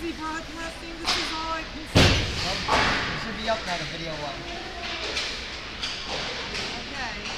busy broadcasting. This is all I can say. It should be up now, the video one. Okay.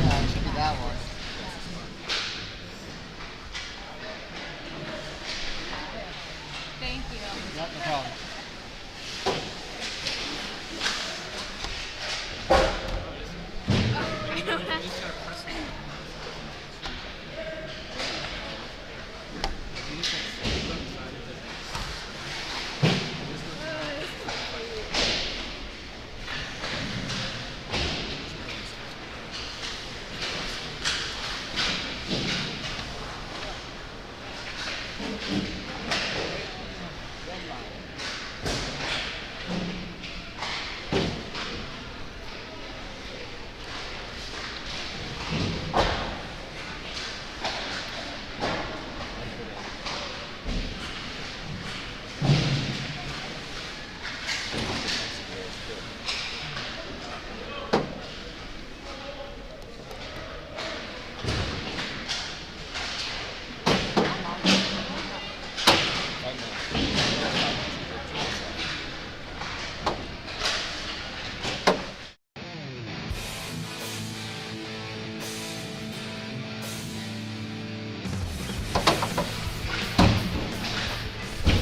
Yeah, it should be that one. Thank you. Yep, no problem.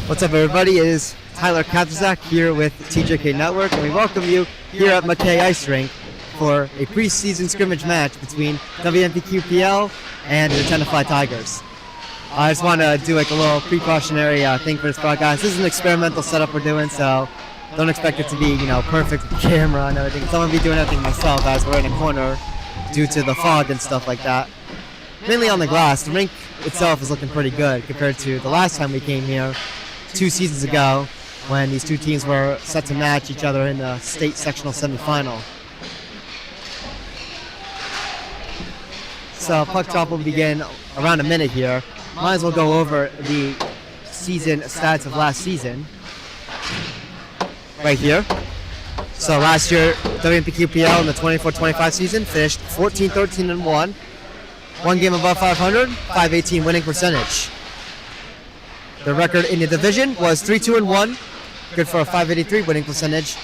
What's up, everybody? It is Tyler Kapzak here with TJK Network, and we welcome you here at McKay Ice Rink for a preseason scrimmage match between WMPQPL and the Tenafly Tigers. I just want to do like a little precautionary thing for this broadcast. This is an experimental setup we're doing, so don't expect it to be, perfect with the camera and everything. So I'm going to be doing everything myself as we're in a corner due to the fog and stuff like that. Mainly on the glass. The rink itself is looking pretty good compared to the last time we came here 2 seasons ago when these two teams were set to match each other in the state sectional semifinal. So puck drop will begin around a minute here. Might as well go over the season stats of last season right here. So last year, WMPQPL in the 24-25 season finished 14-13-1, one game above 500, .518 winning percentage. The record in the division was 3-2-1, good for a .583 winning percentage,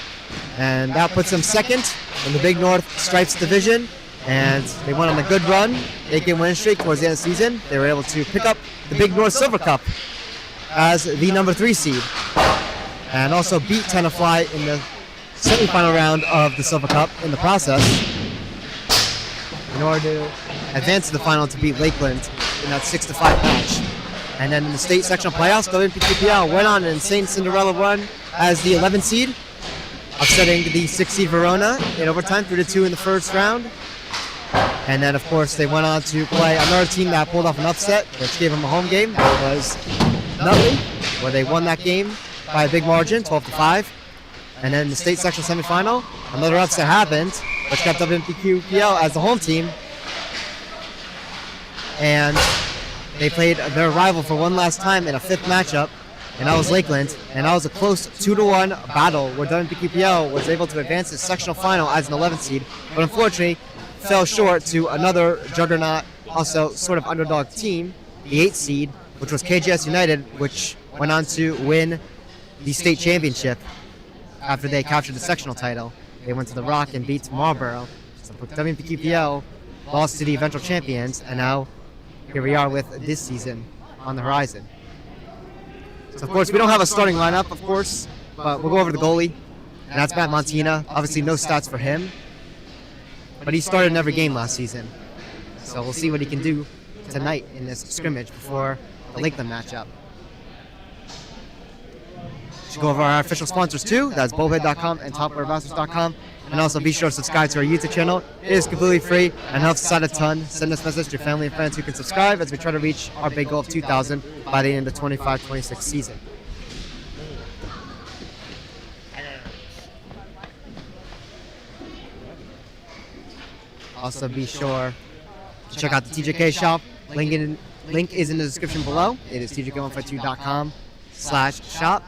and that puts them second in the Big North Stripes division, and they went on a good run, 8-game winning streak towards the end of the season. They were able to pick up the Big North Silver Cup as the number 3 seed, and also beat Tenafly in the semifinal round of the Silver Cup in the process in order to advance to the final to beat Lakeland in that 6-5 match. And then in the state sectional playoffs, WMPQPL went on an insane Cinderella run as the 11th seed, upsetting the 6th seed Verona in overtime 3-2 in the first round. And then, of course, they went on to play another team that pulled off an upset, which gave them a home game. That was Nutley, where they won that game by a big margin, 12-5. And then in the state sectional semifinal, another upset happened, which kept WMPQPL as the home team. And they played their rival for one last time in a 5th matchup, and that was Lakeland. And that was a close 2-1 battle where WMPQPL was able to advance to the sectional final as an 11th seed, but unfortunately fell short to another juggernaut, also sort of underdog team, the 8th seed, which was KGS United, which went on to win the state championship after they captured the sectional title. They went to the Rock and beat Marlborough. So WMPQPL lost to the eventual champions, and now here we are with this season on the horizon. So of course we don't have a starting lineup, of course, but we'll go over the goalie, and that's Matt Montina. Obviously no stats for him, but he started in every game last season. So we'll see what he can do tonight in this scrimmage before the Lakeland matchup. Should go over our official sponsors too. That's bullhead.com and topwarerbastards.com. And also be sure to subscribe to our YouTube channel. It is completely free and helps us out a ton. Send us a message to your family and friends who can subscribe as we try to reach our big goal of 2,000 by the end of the 25-26 season. Also be sure to check out the TJK shop. Link is in the description below. It is tjk152.com/shop.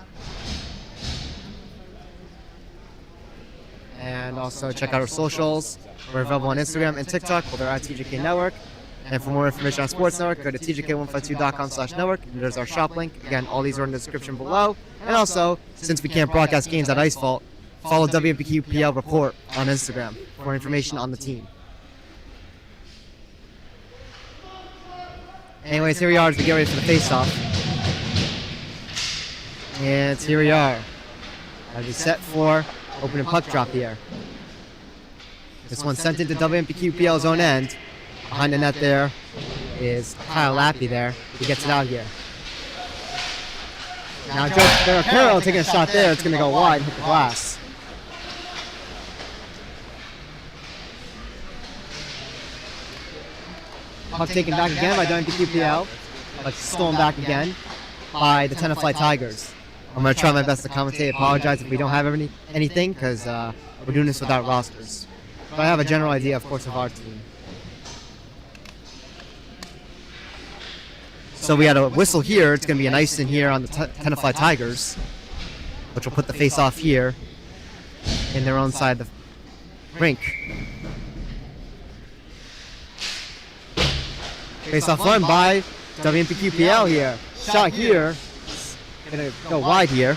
And also check out our socials. We're available on Instagram and TikTok, where they're at TJK Network. And for more information on Sports Network, go to tjk152.com/network. And there's our shop link. Again, all these are in the description below. And also, since we can't broadcast games at Ice Vault, follow WMPQPL Report on Instagram for information on the team. Anyways, here we are as we get ready for the face-off. And here we are as we set for opening puck drop here. This one sent into WMPQPL's own end. Behind the net there is Kyle Lappy there. He gets it out here. Now Joe Carroll taking a shot there. It's going to go wide and hit the glass. Puck taken back again by WMPQPL, but stolen back again by the Tenafly Tigers. I'm going to try my best to commentate. Apologize if we don't have anything, because we're doing this without rosters. But I have a general idea, of course, of our team. So we had a whistle here. It's going to be an icing here on the Tenafly Tigers, which will put the face-off here in their own side of the rink. Face-off won by WMPQPL here. Shot here. Gonna go wide here.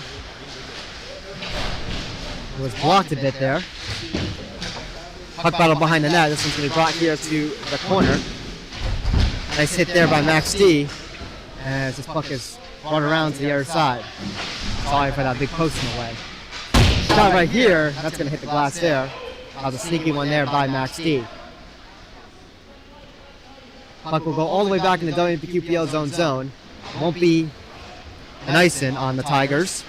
It was blocked a bit there. Puck battle behind the net. This one's gonna be brought here to the corner. Nice hit there by Max D. As this puck is brought around to the other side. Sorry for that big post in the way. Shot right here. That's gonna hit the glass there. That was a sneaky one there by Max D. Puck will go all the way back into WMPQPL's own zone. Won't be an icing on the Tigers.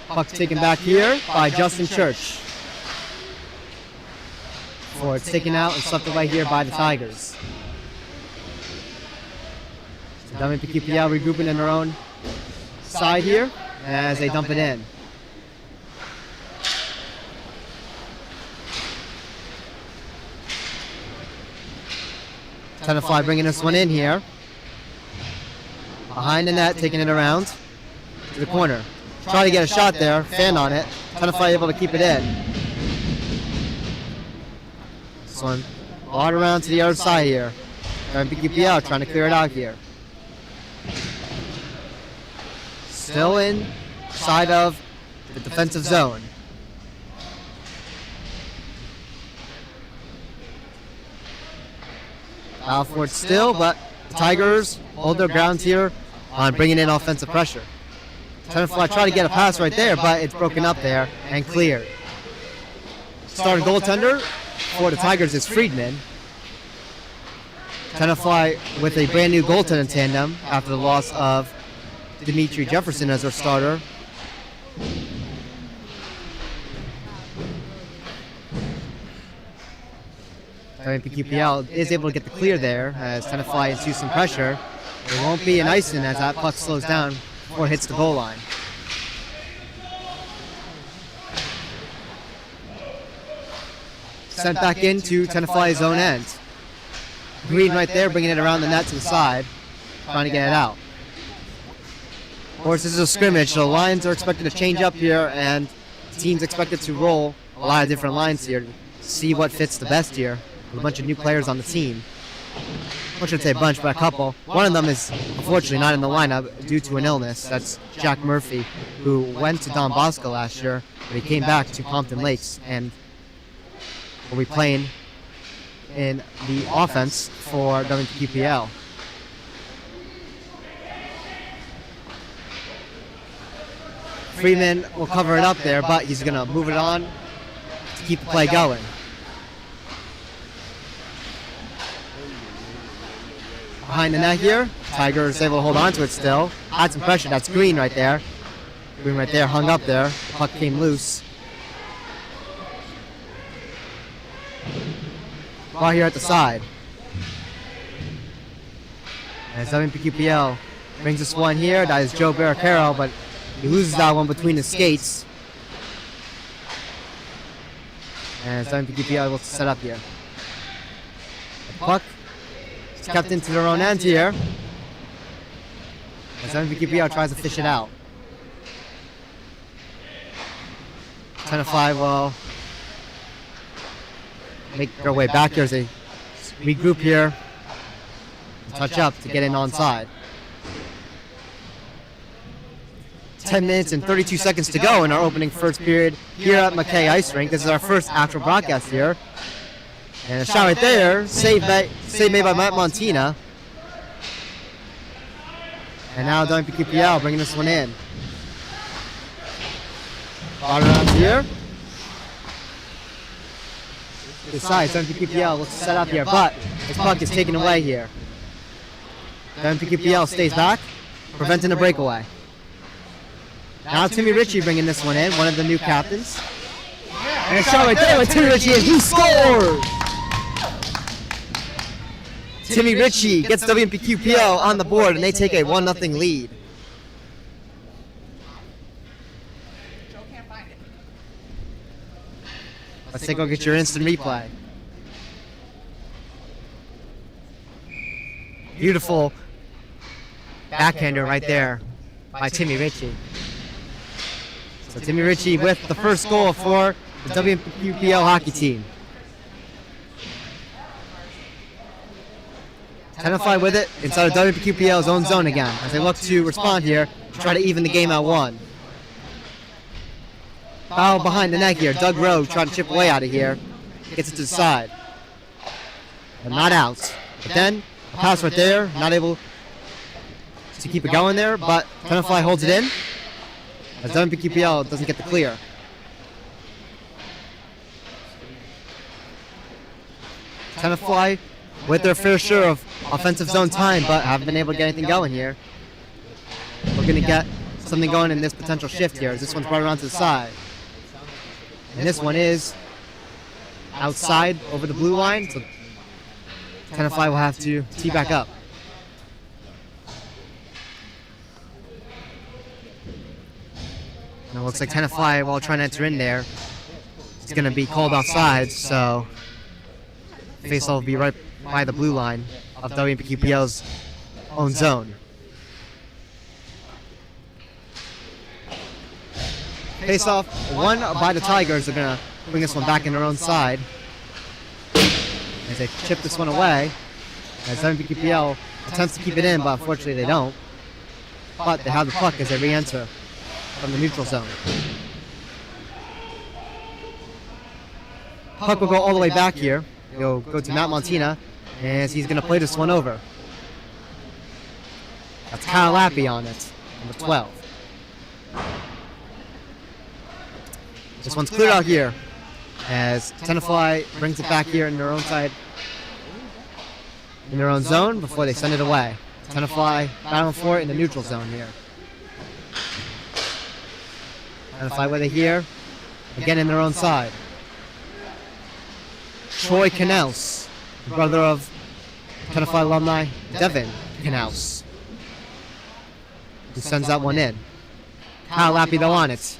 Puck taken back here by Justin Church. For it's taken out and swept away here by the Tigers. So WMPQPL regrouping in their own side here as they dump it in. Tenafly bringing this one in here. Behind the net, taking it around to the corner. Try to get a shot there, fan on it. Tenafly able to keep it in. This one brought around to the other side here. WMPQPL trying to clear it out here. Still inside of the defensive zone. battle for it still, but the Tigers hold their ground here on bringing in offensive pressure. Tenafly tried to get a pass right there, but it's broken up there and cleared. Starting goaltender for the Tigers is Friedman. Tenafly with a brand new goaltender tandem after the loss of Dimitri Jefferson as their starter. WMPQPL is able to get the clear there as Tenafly ensues some pressure. There won't be an icing as that puck slows down before it hits the goal line. Sent back into Tenafly's own end. Green right there, bringing it around the net to the side, trying to get it out. Of course, this is a scrimmage, so lines are expected to change up here, and the team's expected to roll a lot of different lines here to see what fits the best here. With a bunch of new players on the team. I shouldn't say a bunch, but a couple. One of them is unfortunately not in the lineup due to an illness. That's Jack Murphy, who went to Don Bosco last year, but he came back to Compton Lakes and will be playing in the offense for WMPQPL. Freeman will cover it up there, but he's going to move it on to keep the play going. Behind the net here, Tigers able to hold on to it still. Had some pressure, that's Green right there. Green right there, hung up there. The puck came loose. Ball here at the side. As WMPQPL brings this one here, that is Joe Barricaro, but he loses that one between his skates. And WMPQPL able to set up here. The puck is kept into their own end here. As WMPQPL tries to fish it out. Tenafly will make their way back here as they regroup here and touch up to get in onside. 10 minutes and 32 seconds to go in our opening first period here at McKay Ice Rink. This is our first actual broadcast here. And a shot right there, save made by Matt Montina. And now WMPQPL bringing this one in. Ball around here. This side, WMPQPL looks set up here, but his puck is taken away here. WMPQPL stays back, preventing a breakaway. Now Timmy Ritchie bringing this one in, one of the new captains. And a shot right there with Timmy Ritchie, and he scored! Timmy Ritchie gets WMPQPL on the board, and they take a 1-0 lead. Let's take a look at your instant replay. Beautiful backhander right there by Timmy Ritchie. So Timmy Ritchie with the first goal for the WMPQPL hockey team. Tenafly with it inside of WMPQPL's own zone again as they look to respond here to try to even the game at 1. Foul behind the net here. Doug Rowe trying to chip away out of here. Gets it to the side. But not out. But then, a pass right there. Not able to keep it going there, but Tenafly holds it in. As WMPQPL doesn't get the clear. Tenafly with their fair share of offensive zone time, but haven't been able to get anything going here. We're going to get something going in this potential shift here, as this one's brought around to the side. And this one is outside over the blue line, so Tenafly will have to tee back up. And it looks like Tenafly, while trying to enter in there, is going to be called offside, so faceoff will be right by the blue line of WMPQPL's own zone. Face-off won by the Tigers. They're going to bring this one back in their own side as they chip this one away. As WMPQPL attempts to keep it in, but unfortunately they don't. But they have the puck as they re-enter from the neutral zone. Puck will go all the way back here. It'll go to Matt Montina as he's going to play this one over. That's Kyle Lappy on it, number 12. This one's cleared out here as Tenafly brings it back here in their own side, in their own zone before they send it away. Tenafly battling for it in the neutral zone here. Tenafly with it here, again in their own side. Troy Canals, the brother of Tenafly alumni Devin Canals, who sends that one in. Kyle Lappy though on it.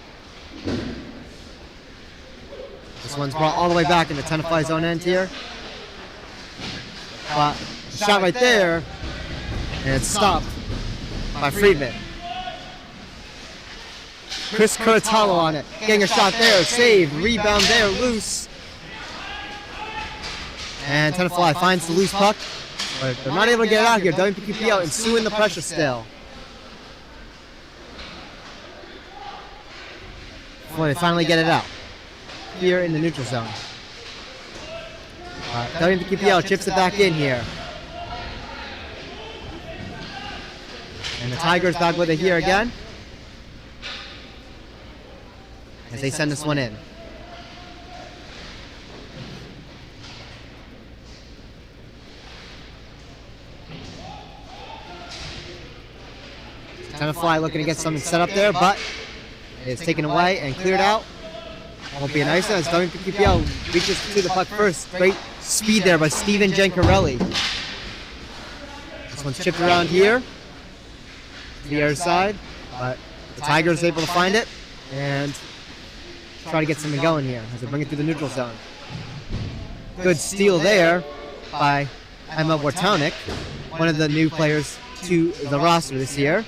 This one's brought all the way back in the Tenafly zone end here. But shot right there, and it's stopped by Friedman. Chris Curatalo on it, getting a shot there, saved, rebound there, loose. And Tenafly finds the loose puck, but they're not able to get it out here. WMPQPL ensuing the pressure still. Before they finally get it out here in the neutral zone. WMPQPL chips it back in here. And the Tigers back with it here again, as they send this one in. Tenafly looking to get something set up there, but it's taken away and cleared out. Won't be a nice one as WMPQPL reaches to the puck first. Great speed there by Steven Gencarelli. This one's chipped around here to the other side, but the Tigers able to find it and try to get something going here as they bring it through the neutral zone. Good steal there by Emma Wartownik, one of the new players to the roster this year.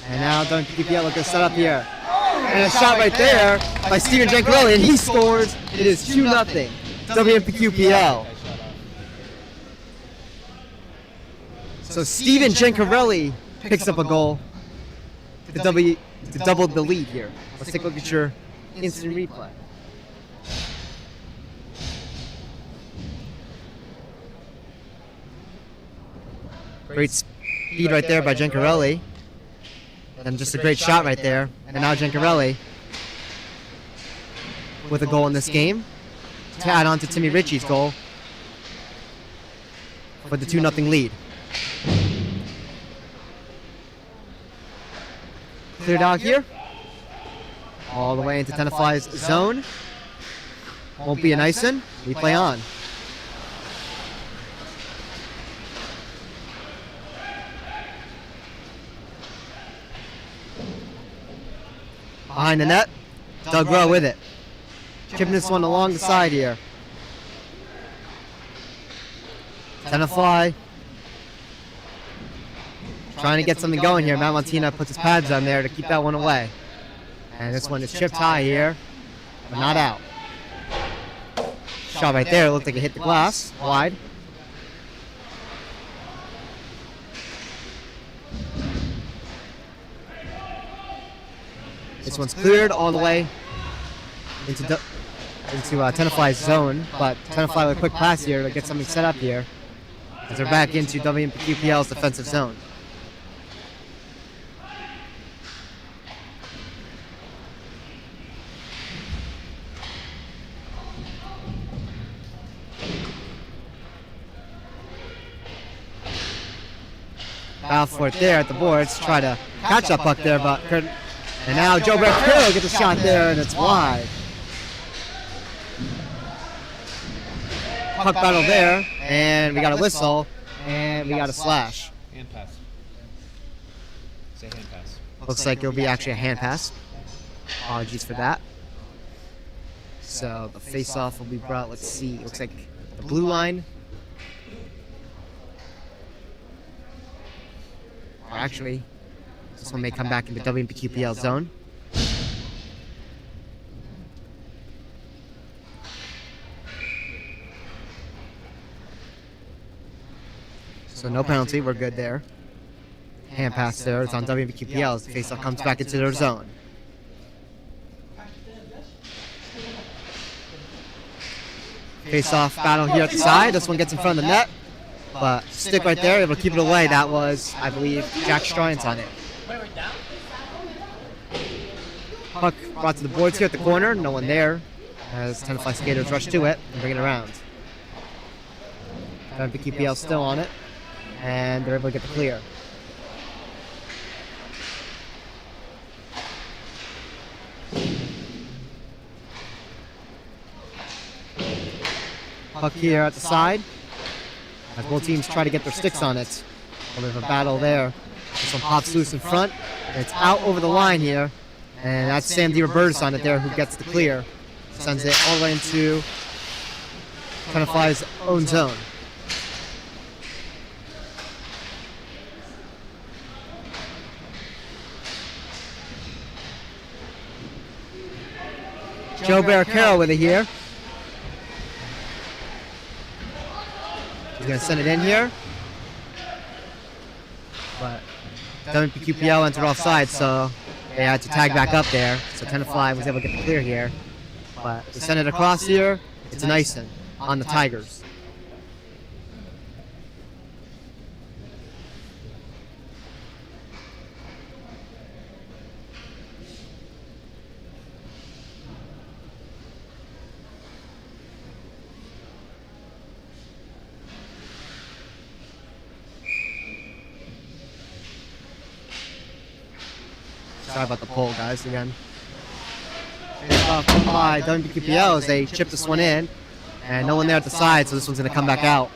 And now WMPQPL looking to set up here. And a shot right there by Steven Gencarelli, and he scores. It is 2-0 WMPQPL. So Steven Gencarelli picks up a goal to double the lead here. Let's take a look at your instant replay. Great speed right there by Gencarelli. And just a great shot right there. And now Gencarelli with a goal in this game to add on to Timmy Ritchie's goal for the 2-0 lead. Cleared out here. All the way into Tenafly's zone. Won't be a nice one. We play on. Behind the net, Doug Rowe with it. Chipping this one along the side here. Tenafly trying to get something going here. Matt Montina puts his pads on there to keep that one away. And this one is chipped high here, but not out. Shot right there, it looked like it hit the glass, wide. This one's cleared all the way into Tenafly's zone, but Tenafly with a quick pass here to get something set up here as they're back into WMPQPL's defensive zone. Battle for it there at the boards, try to catch that puck there, but and now Joe Berkillo gets a shot there, and it's wide. Puck battle there, and we got a whistle, and we got a slash. Hand pass. Say hand pass. Looks like it'll be actually a hand pass. Apologies for that. So the face-off will be brought, let's see, looks like the blue line. Or actually, this one may come back into WMPQPL zone. So no penalty, we're good there. Hand pass there, it's on WMPQPL as the faceoff comes back into their zone. Face-off battle here at the side. This one gets in front of the net, but stick right there, able to keep it away. That was, I believe, Jack Stryance on it. Puck brought to the boards here at the corner. No one there as Tenafly skaters rush to it and bring it around. WMPQPL still on it, and they're able to get the clear. Puck here at the side as both teams try to get their sticks on it. A bit of a battle there. This one pops loose in front. It's out over the line here, and that's Sam DiRobertis on it there who gets the clear. Sends it all the way into Tenafly's own zone. Joe Barricaro with it here. He's going to send it in here. But WMPQPL entered offside, so they had to tag back up there. So Tenafly was able to get the clear here. But they send it across here. It's an icing on the Tigers. Sorry about the pole, guys, again. By WMPQPL as they chip this one in, and no one there at the side, so this one's going to come back out.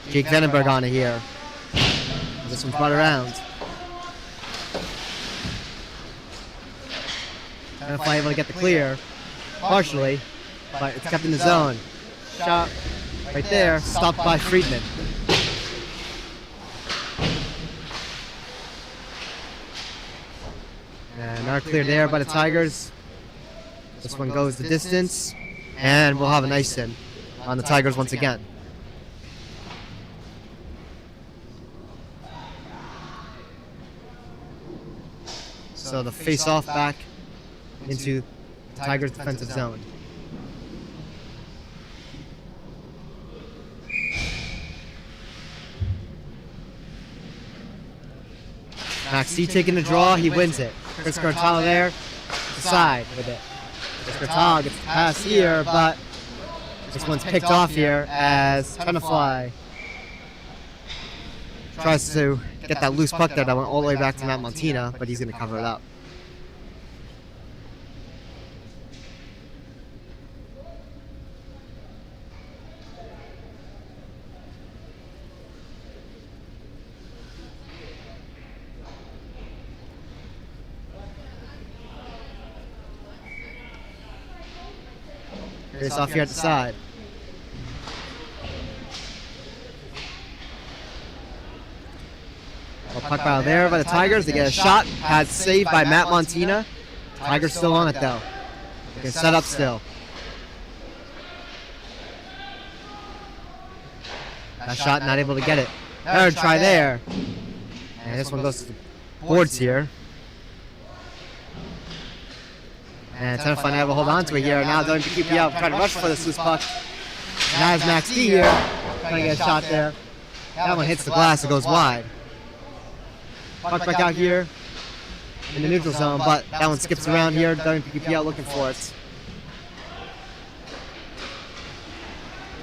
Jake Venenberg on it here. This one's brought around. Tenafly able to get the clear, partially, but it's kept in the zone. Shot right there, stopped by Friedman. And not cleared there by the Tigers. This one goes the distance, and we'll have an ice-in on the Tigers once again. So the face-off back into the Tigers' defensive zone. Max C taking the draw, he wins it. Chris Cartala there, to the side with it. Chris Cartala gets the pass here, but this one's picked off here as Tenafly tries to get that loose puck there that went all the way back to Matt Montina, but he's going to cover it up. Face off here at the side. Well, puck battle there by the Tigers. They get a shot. Pad saved by Matt Montina. Tigers still on it though. They set up still. That shot not able to get it. Third try there. And this one goes to the boards here. And Tenafly able to hold on to it here. Now WMPQPL trying to rush for this loose puck. And that is Max D here. Trying to get a shot there. That one hits the glass. It goes wide. Puck back out here in the neutral zone, but that one skips around here. WMPQPL looking for it.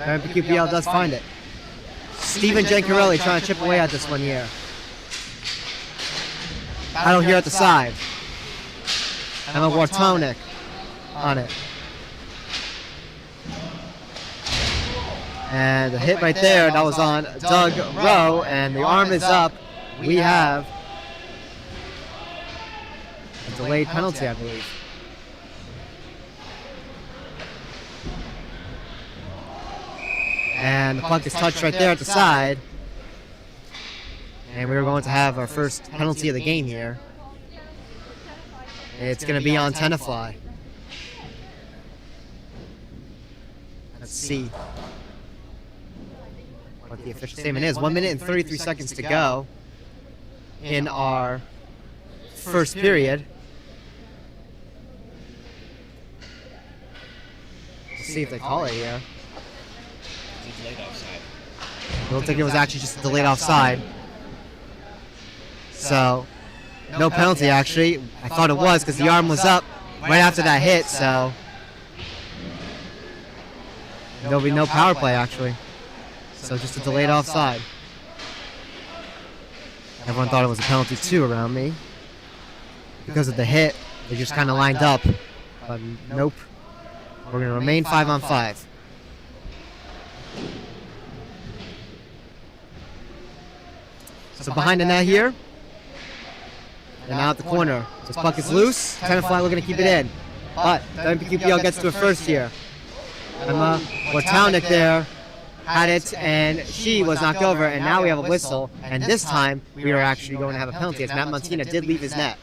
WMPQPL does find it. Steven Giancarelli trying to chip away at this one here. Battle here at the side. Emma Wartonik on it. And the hit right there, that was on Doug Rowe, and the arm is up. We have a delayed penalty, I believe. And the puck is touched right there at the side. And we're going to have our first penalty of the game here. It's going to be on Tenafly. Let's see what the official statement is. 1 minute and 33 seconds to go in our first period. Let's see if they call it here. It's delayed offside. It looked like it was actually just a delayed offside. So, no penalty actually. I thought it was because the arm was up right after that hit, so there'll be no power play actually. So just a delayed offside. Everyone thought it was a penalty too around me. Because of the hit, they just kind of lined up. But nope. We're going to remain 5-on-5. So behind the net here. And now at the corner. This puck is loose. Tenafly looking to keep it in. But WMPQPL gets to it first here. Emma Pequannock there had it, and she was knocked over, and now we have a whistle. And this time, we are actually going to have a penalty, as Matt Montina did leave his net.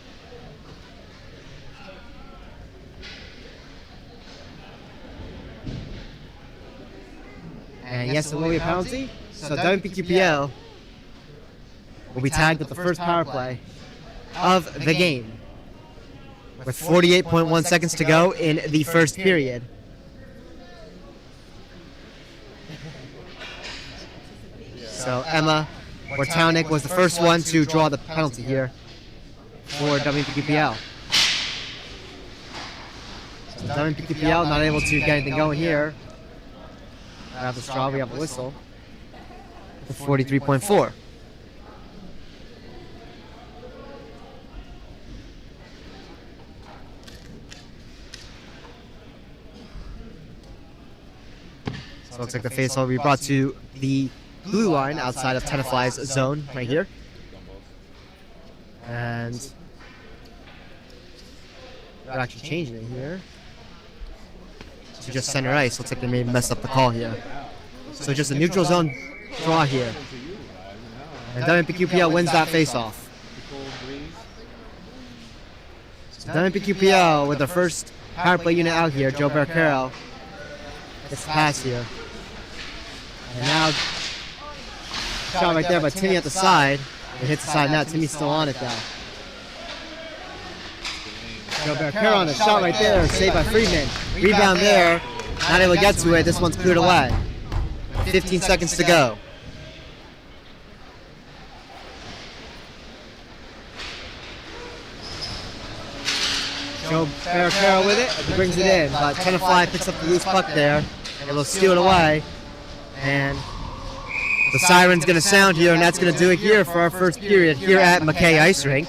And yes, it will be a penalty. So WMPQPL will be tagged with the first power play of the game, with 48.1 seconds to go in the first period. So Emma Pequannock was the first one to draw the penalty here for WMPQPL. So WMPQPL not able to get anything going here. We have the straw, we have a whistle. With 43.4. So it looks like the faceoff will be brought to the blue line outside of Tenafly's zone right here. And they're actually changing it here to just center ice. Looks like they may mess up the call here. So just a neutral zone draw here. And WMPQPL wins that faceoff. So WMPQPL with their first power play unit out here, Joe Barcaro, gets the pass here. And now, shot right there by Timmy at the side. It hits the side net. Timmy's still on it though. Joe Barcaro on a shot right there, saved by Friedman. Rebound there, not able to get to it. This one's cleared away. 15 seconds to go. Joe Barcaro with it, he brings it in, but Tenafly picks up the loose puck there. It will steal it away, and the siren's going to sound here, and that's going to do it here for our first period here at McKay Ice Rink.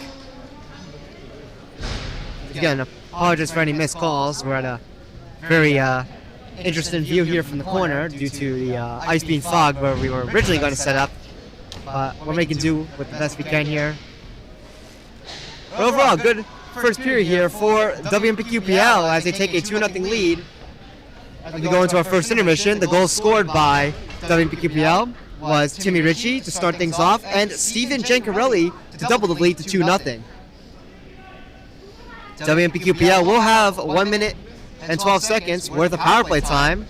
Again, apologize for any missed calls. We're at a very interesting view here from the corner due to the ice being fogged where we were originally going to set up. But we're making do with the best we can here. But overall, good first period here for WMPQPL as they take a 2-0 lead. As we go into our first intermission, the goal scored by WMPQPL was Timmy Ritchie to start things off, and Steven Jancarelli to double the lead to 2-0. WMPQPL will have 1 minute and 12 seconds worth of power play time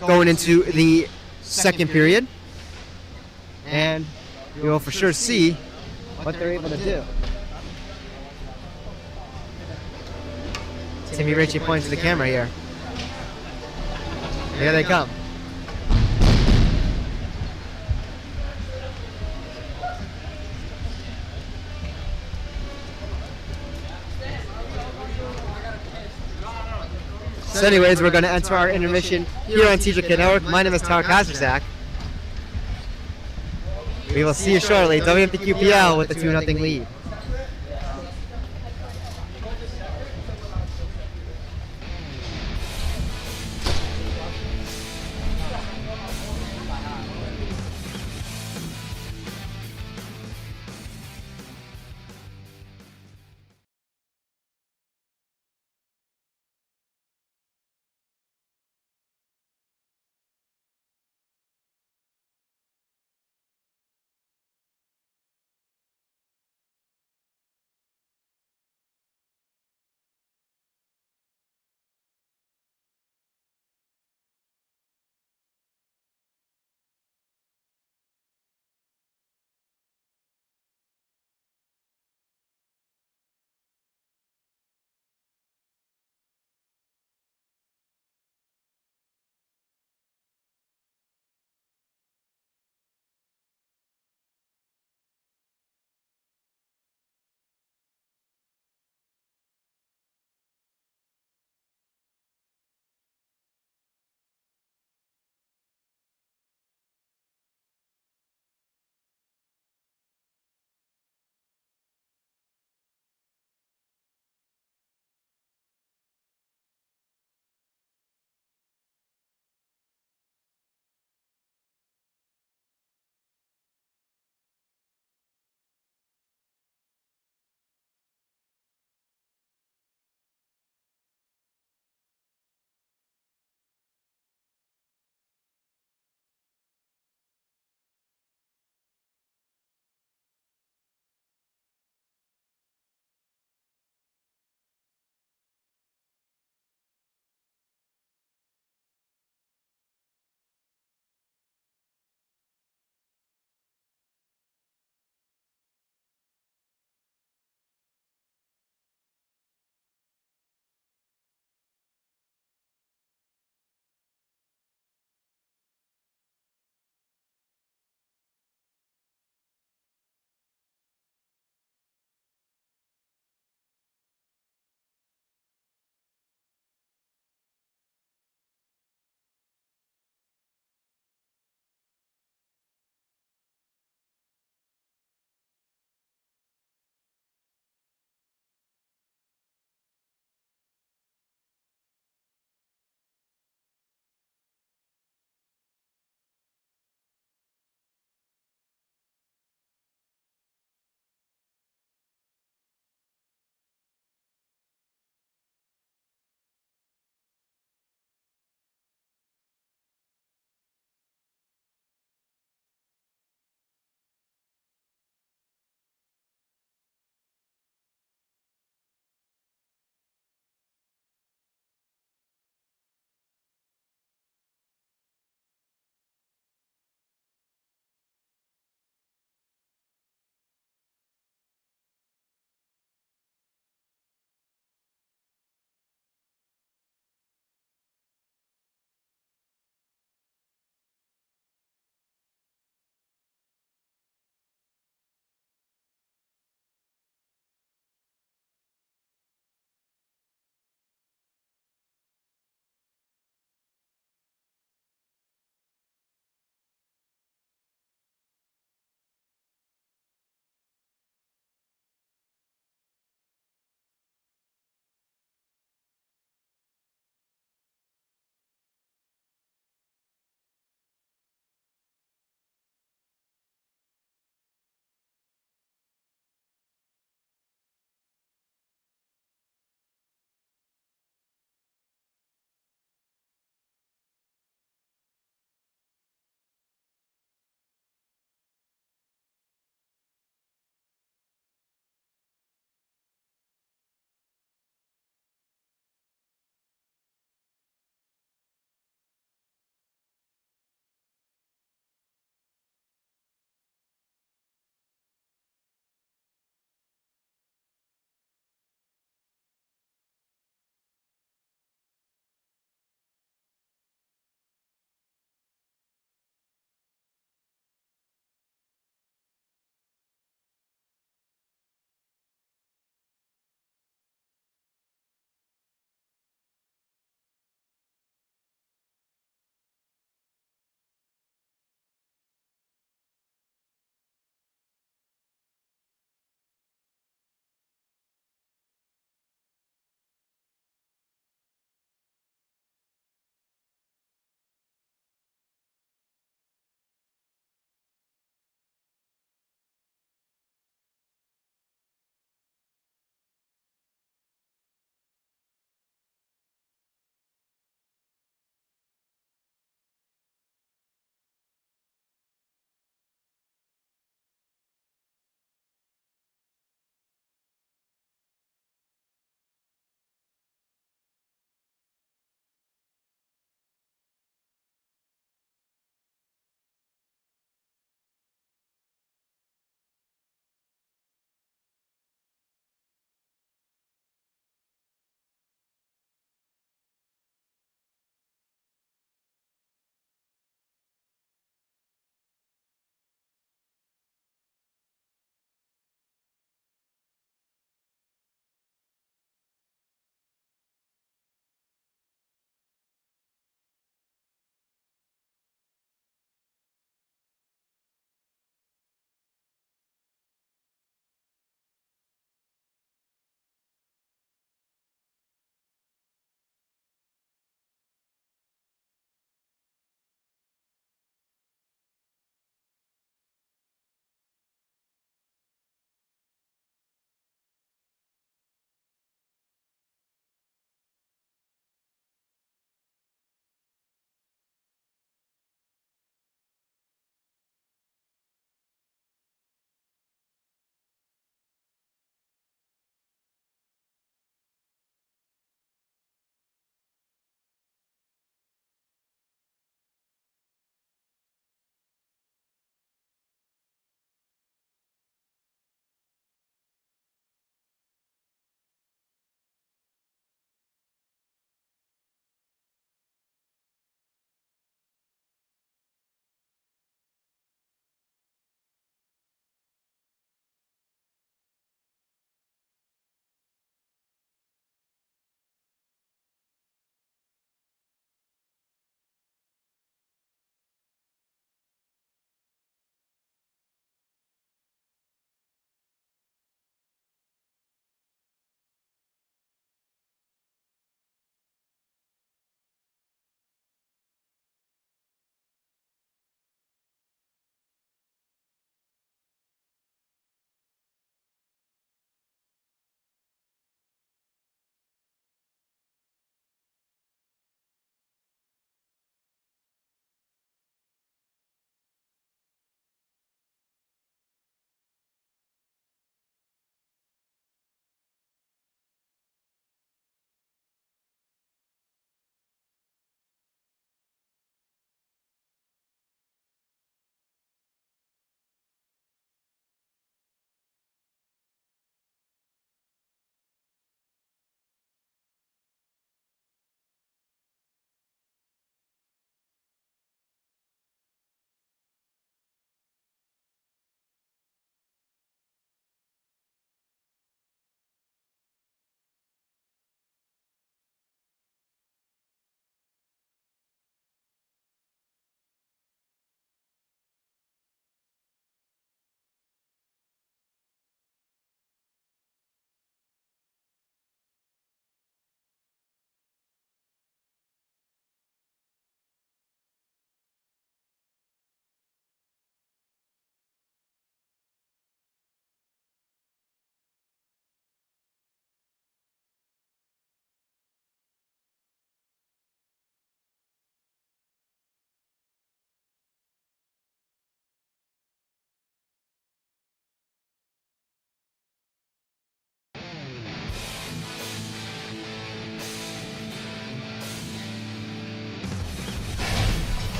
going into the second period, and we will for sure see what they're able to do. Timmy Ritchie points to the camera here. Here they come. So anyways, we're going to enter our intermission here on TJK Network. My name is Tyler Kazrzak. We will see you shortly. WMPQPL with the 2-0 lead.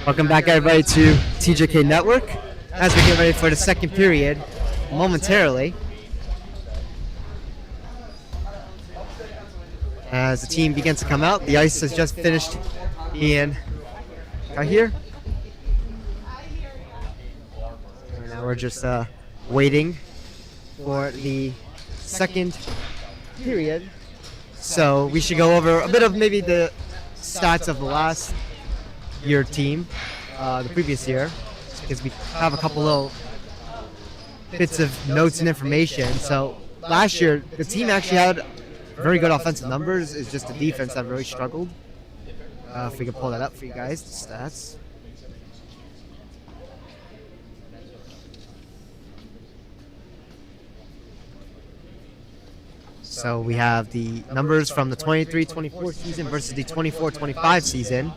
Welcome back, everybody, to TJK Network. As we get ready for the second period, momentarily, as the team begins to come out, the ice has just finished being out here. And now we're just waiting for the second period. So we should go over a bit of maybe the stats of the last year team, the previous year, because we have a couple little bits of notes and information. So last year, the team actually had very good offensive numbers. It's just the defense that really struggled. If we can pull that up for you guys, the stats. So we have the numbers from the 23-24 season versus the 24-25 season.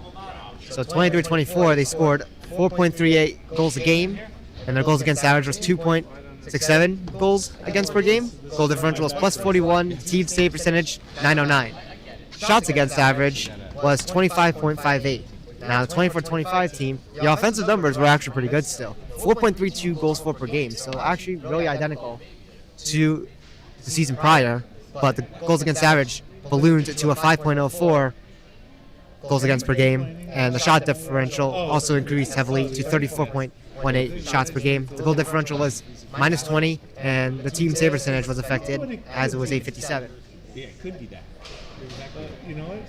So 23-24, they scored 4.38 goals a game, and their goals against average was 2.67 goals against per game. Goal differential was plus 41, team save percentage 909. Shots against average was 25.58. Now the 24-25 team, the offensive numbers were actually pretty good still. 4.32 goals for per game, so actually really identical to the season prior. But the goals against average ballooned to a 5.04 goals against per game, and the shot differential also increased heavily to 34.18 shots per game. The goal differential was minus 20, and the team save percentage was affected as it was 857. Yeah, it could be that.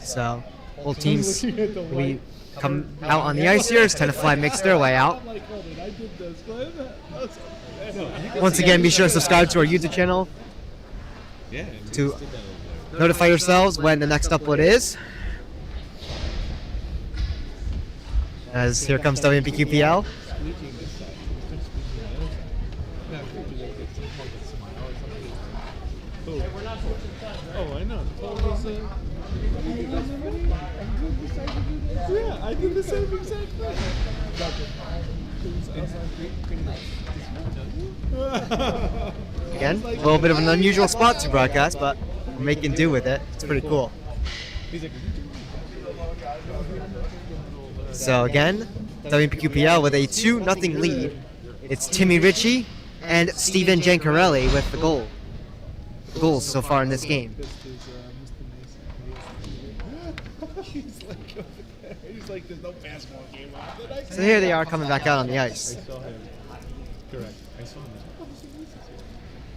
So both teams we come out on the ice here as Tenafly makes their way out. Once again, be sure to subscribe to our YouTube channel Yeah. to notify yourselves when the next upload is. As here comes WMPQPL. Oh, I know. Yeah, I did the same exact thing. Again, a little bit of an unusual spot to broadcast, but we're making do with it. It's pretty cool. So again, WMPQPL with a 2-0 lead. It's Timmy Ritchie and Steven Giancarelli with the goals so far in this game. He's like, there's no basketball game on. So here they are coming back out on the ice. Correct. I saw him.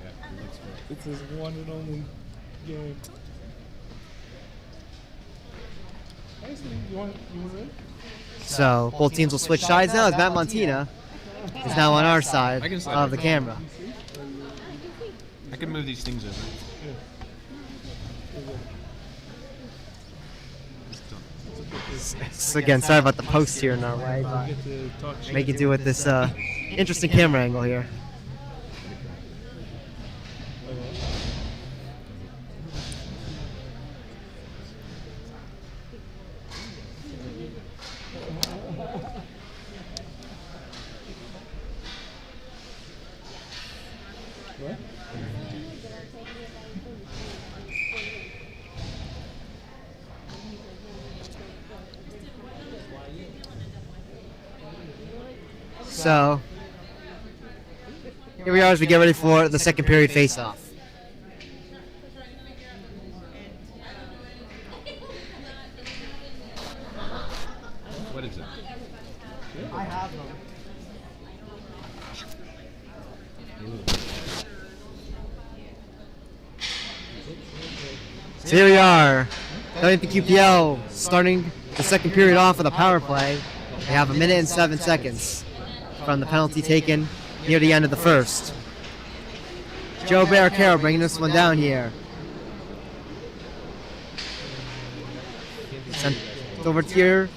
Yeah, he looks good. It's his one and only game. You want ready? So both teams will switch sides now as Matt Montina is now on our side I can slide of the over. camera. I can move these things over. So again, sorry about the post here in our way, but Get to talk shit. making do with this interesting camera angle here. What? So here we are as we get ready for the second period face-off. What is it? I have them. So here we are, WMPQPL starting the second period off with a power play. They have 1 minute and 7 seconds from the penalty taken near the end of the first. Joe Barricaro bringing this one down here. Sent over here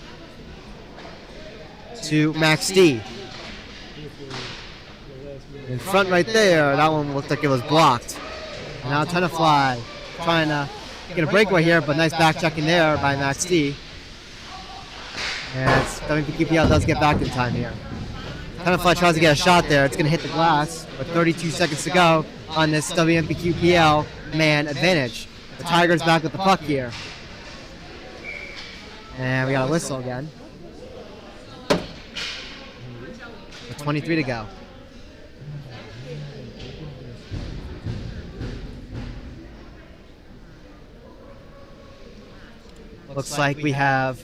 to Max D. In front right there, that one looked like it was blocked. And now Tenafly trying to get a breakaway here, but nice back checking there by Max D. And WMPQPL does get back in time here. Tenafly tries to get a shot there. It's going to hit the glass with 32 seconds to go on this WMPQPL man advantage. The Tigers back with the puck here. And we got a whistle again. 23 to go. Looks like we have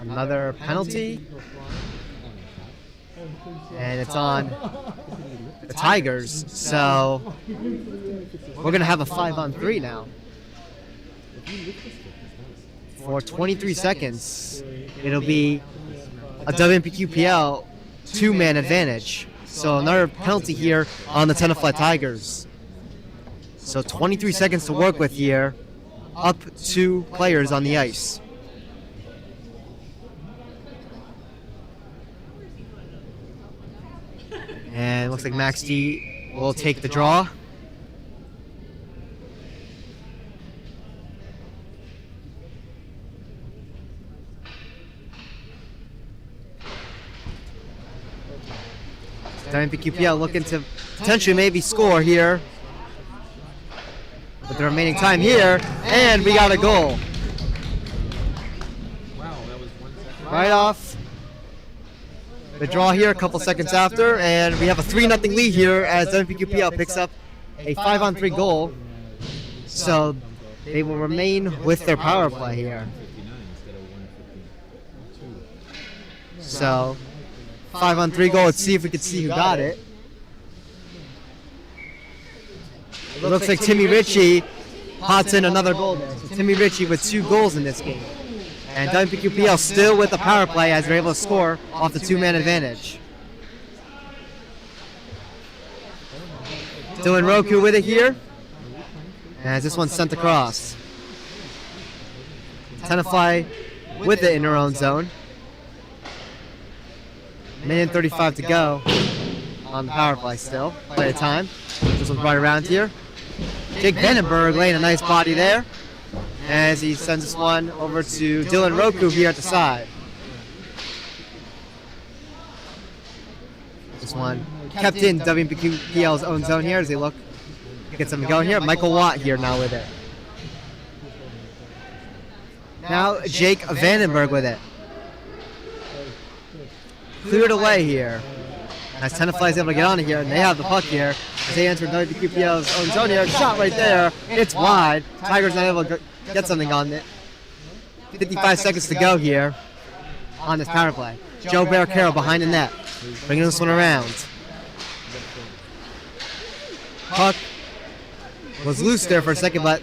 another penalty, and it's on the Tigers. So we're gonna have a 5-on-3 now. For 23 seconds, it'll be a WMPQPL 2-man advantage. So another penalty here on the Tenafly Tigers. So 23 seconds to work with here. Up 2 players on the ice. And it looks like Max D will take the draw. WMPQPL looking to potentially maybe score here with the remaining time here, and we got a goal. Wow, that was 1 second. Right off the draw here a couple seconds after, and we have a 3-0 lead here as WMPQPL picks up a 5-on-3 goal. So they will remain with their power play here. 59 instead of 152. So 5-on-3 goal. Let's see if we can see who got it. It looks like Timmy Ritchie pots in another goal there. So Timmy Ritchie with 2 goals in this game. And WMPQPL still with the power play as they're able to score off the 2-man advantage. Dylan Roku with it here. As this one's sent across. Tenafly with it in their own zone. Minute and 35 to go on the power play still. Play of time. This one's brought around here. Jake Vandenberg laying a nice body there as he sends this one over to Dylan Roku here at the side. This one kept in WMPQPL's own zone here as they look to get something going here. Michael Watt here now with it. Now Jake Vandenberg with it. Cleared away here. As Tenafly is able to get on it here, and they have the puck here. As they enter WMPQPL's own zone here. Shot right there. It's wide. Tigers not able to get something on it. 55 seconds to go here on this power play. Joe Barricaro behind the net. Bringing this one around. Puck was loose there for a second, but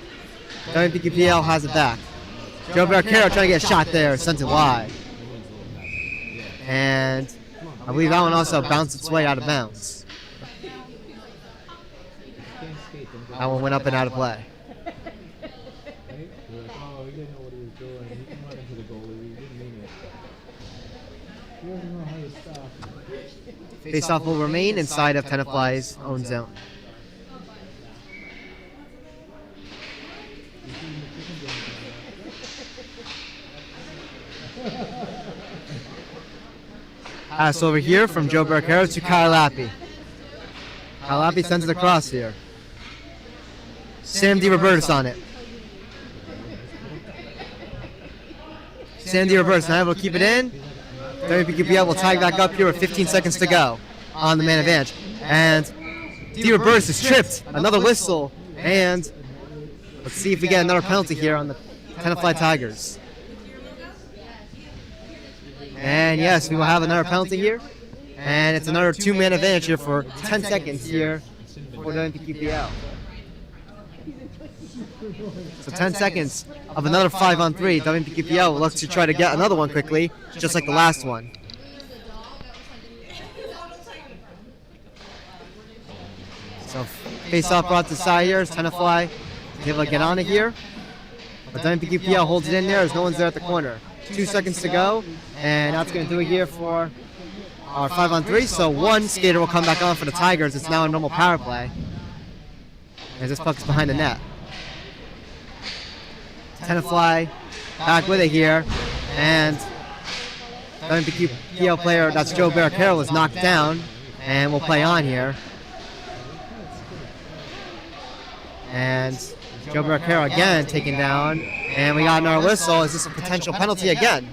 WMPQPL has it back. Joe Barricaro trying to get a shot there. Sent it wide. And I believe that one also bounced its way out of bounds. That one went up and out of play. Oh, he didn't know what he was doing. He came right into the goalie. He didn't mean it. He doesn't know how to stop. Faceoff will remain inside of Tenafly's own zone. Pass over here from Joe Barricaro to Kyle Lappy. Kyle Lappy sends it across here. Sam DiRobertis on it. Sam DiRobertis now able to keep it in. WMPQPL will tag back up here with 15 seconds to go on the man advantage. And DiRobertis is tripped. Another whistle. And let's see if we get another penalty here on the Tenafly Tigers. And yes, we will have another penalty here. And it's another 2-man advantage here for 10 seconds here for the WMPQPL. So 10 seconds of another 5-on-3. WMPQPL will look to try to get another one quickly, just like the last one. So face-off brought to the side here as Tenafly is able to get on it here. But WMPQPL holds it in there as no one's there at the corner. 2 seconds to go, and that's going to do it here for our 5-on-3. So one skater will come back on for the Tigers. It's now a normal power play as this puck is behind the net. Tenafly back with it here, and WMPQPL player, that's Joe Barricaro, was knocked down, and will play on here. And Joe Barricaro again taken down, and we got another whistle. Is this a potential penalty again?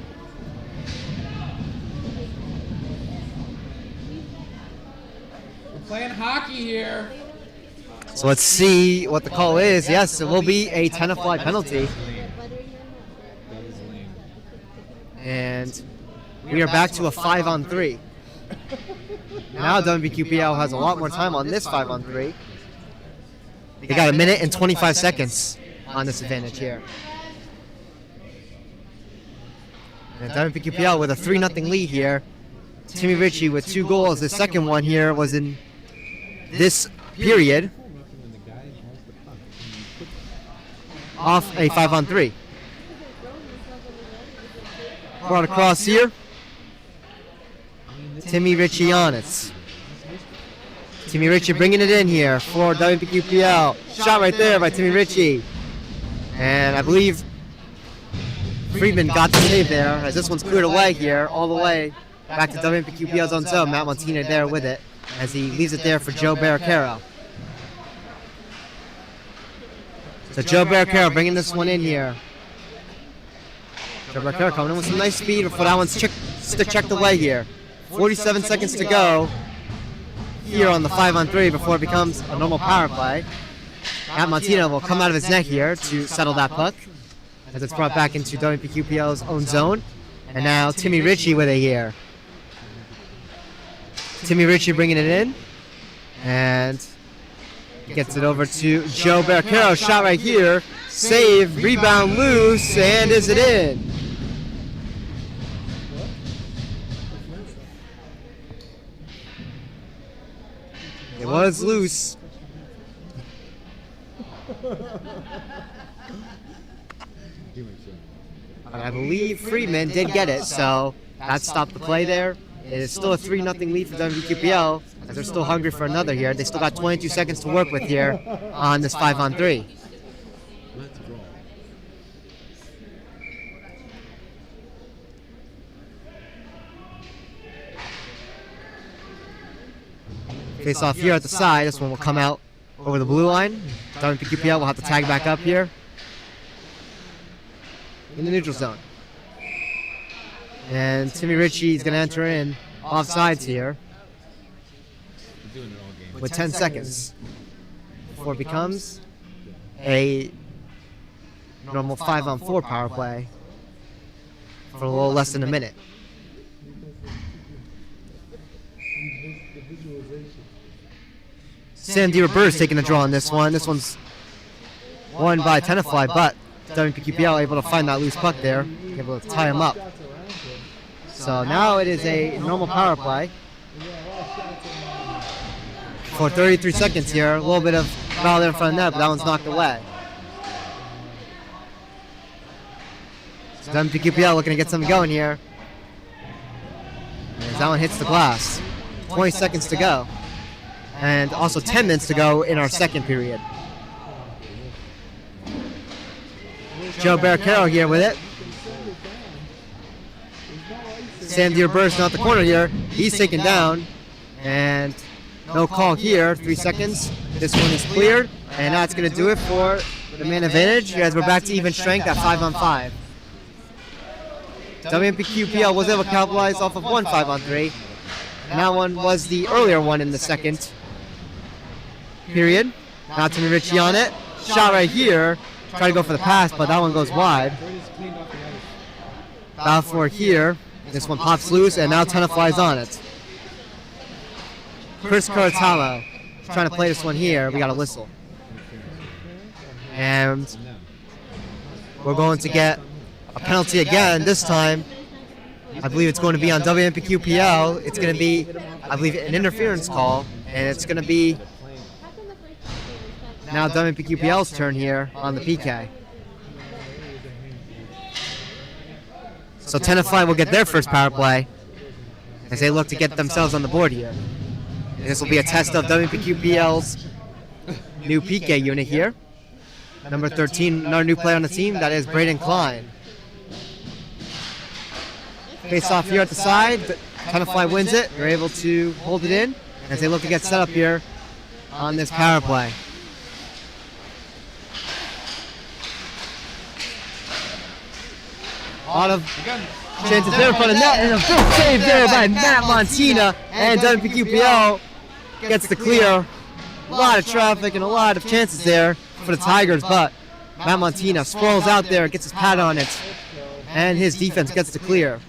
We're playing hockey here. So let's see what the call is. Yes, it will be a Tenafly penalty. That is lame. And we are back to a 5-on-3. Now WMPQPL has a lot more time on this 5-on-3. They got 1 minute and 25 seconds on this advantage here. And WMPQPL with a 3-0 lead here. Timmy Ritchie with 2 goals. The second one here was in this period off a 5-on-3. Brought across here. Timmy Ritchie on it. Timmy Ritchie bringing it in here for WMPQPL. Shot right there by Timmy Ritchie. And I believe Friedman got the save there as this one's cleared away here all the way back to WMPQPL's own zone. Matt Montina there with it as he leaves it there for Joe Barricaro. So Joe Barricaro bringing this one in here. Joe Barricaro coming in with some nice speed before that one's checked away here. 47 seconds to go here on the 5-on-3 before it becomes a normal power play. Matt Montina will come out of his net here to settle that puck as it's brought back into WMPQPL's own zone. And now Timmy Ritchie with it here. Timmy Ritchie bringing it in and gets it over to Joe Barricaro. Shot right here. Save, rebound loose, and is it in? It was loose. I believe Friedman did get it, so that stopped the play there. It is still a 3-0 lead for WMPQPL, as they're still hungry for another here. They still got 22 seconds to work with here on this 5-on-3. Let's roll. Face off here at the side. This one will come out over the blue line. WMPQPL will have to tag back up here in the neutral zone. And Timmy Ritchie is going to enter in offsides here We're doing it all game. with 10 seconds before it becomes a normal 5-on-4 power play for a little less than a minute. The visualization. Sam DeRobert's taking the draw on this one. This one's won by Tenafly, but WMPQPL able to find that loose puck there, able to tie him up. So now it is a normal power play for 33 seconds here. A little bit of foul there in front of net, but that one's knocked away. So WMPQPL looking to get something going here. As that one hits the glass. 20 seconds to go. And also 10 minutes to go in our second period. Joe Barricaro here with it. Sam DeRobert's not the corner here. He's taken down. And no call here. 3 seconds. This one is cleared. And that's going to do it for the man advantage as we're back to even strength at 5-on-5. WMPQPL was able to capitalize off of one 5-on-3. And that one was the earlier one in the second period. Now Timmy Ritchie on it. Shot right here. Try to go for the pass, but that one goes wide. Foul for here. This one pops loose, and now Tenafly's on it. Chris Cortalo trying to play this one here. We got a whistle. And we're going to get a penalty again. This time, I believe it's going to be on WMPQPL. It's going to be, I believe, an interference call, and it's going to be now WMPQPL's turn here on the PK. So Tenafly will get their first power play as they look to get themselves on the board here. And this will be a test of WMPQPL's new PK unit here. Number 13, another new player on the team, that is Braden Klein. Face off here at the side, but Tenafly wins it. They're able to hold it in as they look to get set up here on this power play. A lot of chances there in front of net, and a good save there by Matt Montina, and WMPQPL gets the clear. A lot of traffic and a lot of chances there for the Tigers, but Matt Montina sprawls out there, gets his pad on it, and his defense gets the clear.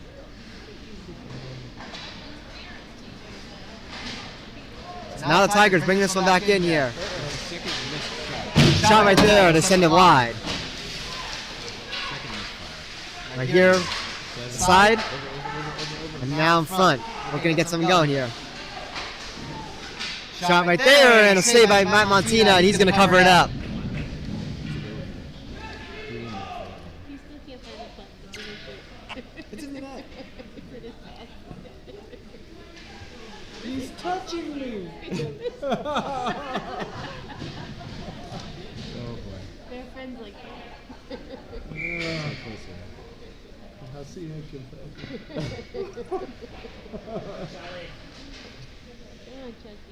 So now the Tigers bring this one back in here. Shot right there to send it wide. Right here, side, and now in front. We're gonna get something going here. Shot right there, and a save by Matt Montina, and he's gonna cover it up. It's in the net. He's touching me. Oh boy. They're friends like that. I'll see you next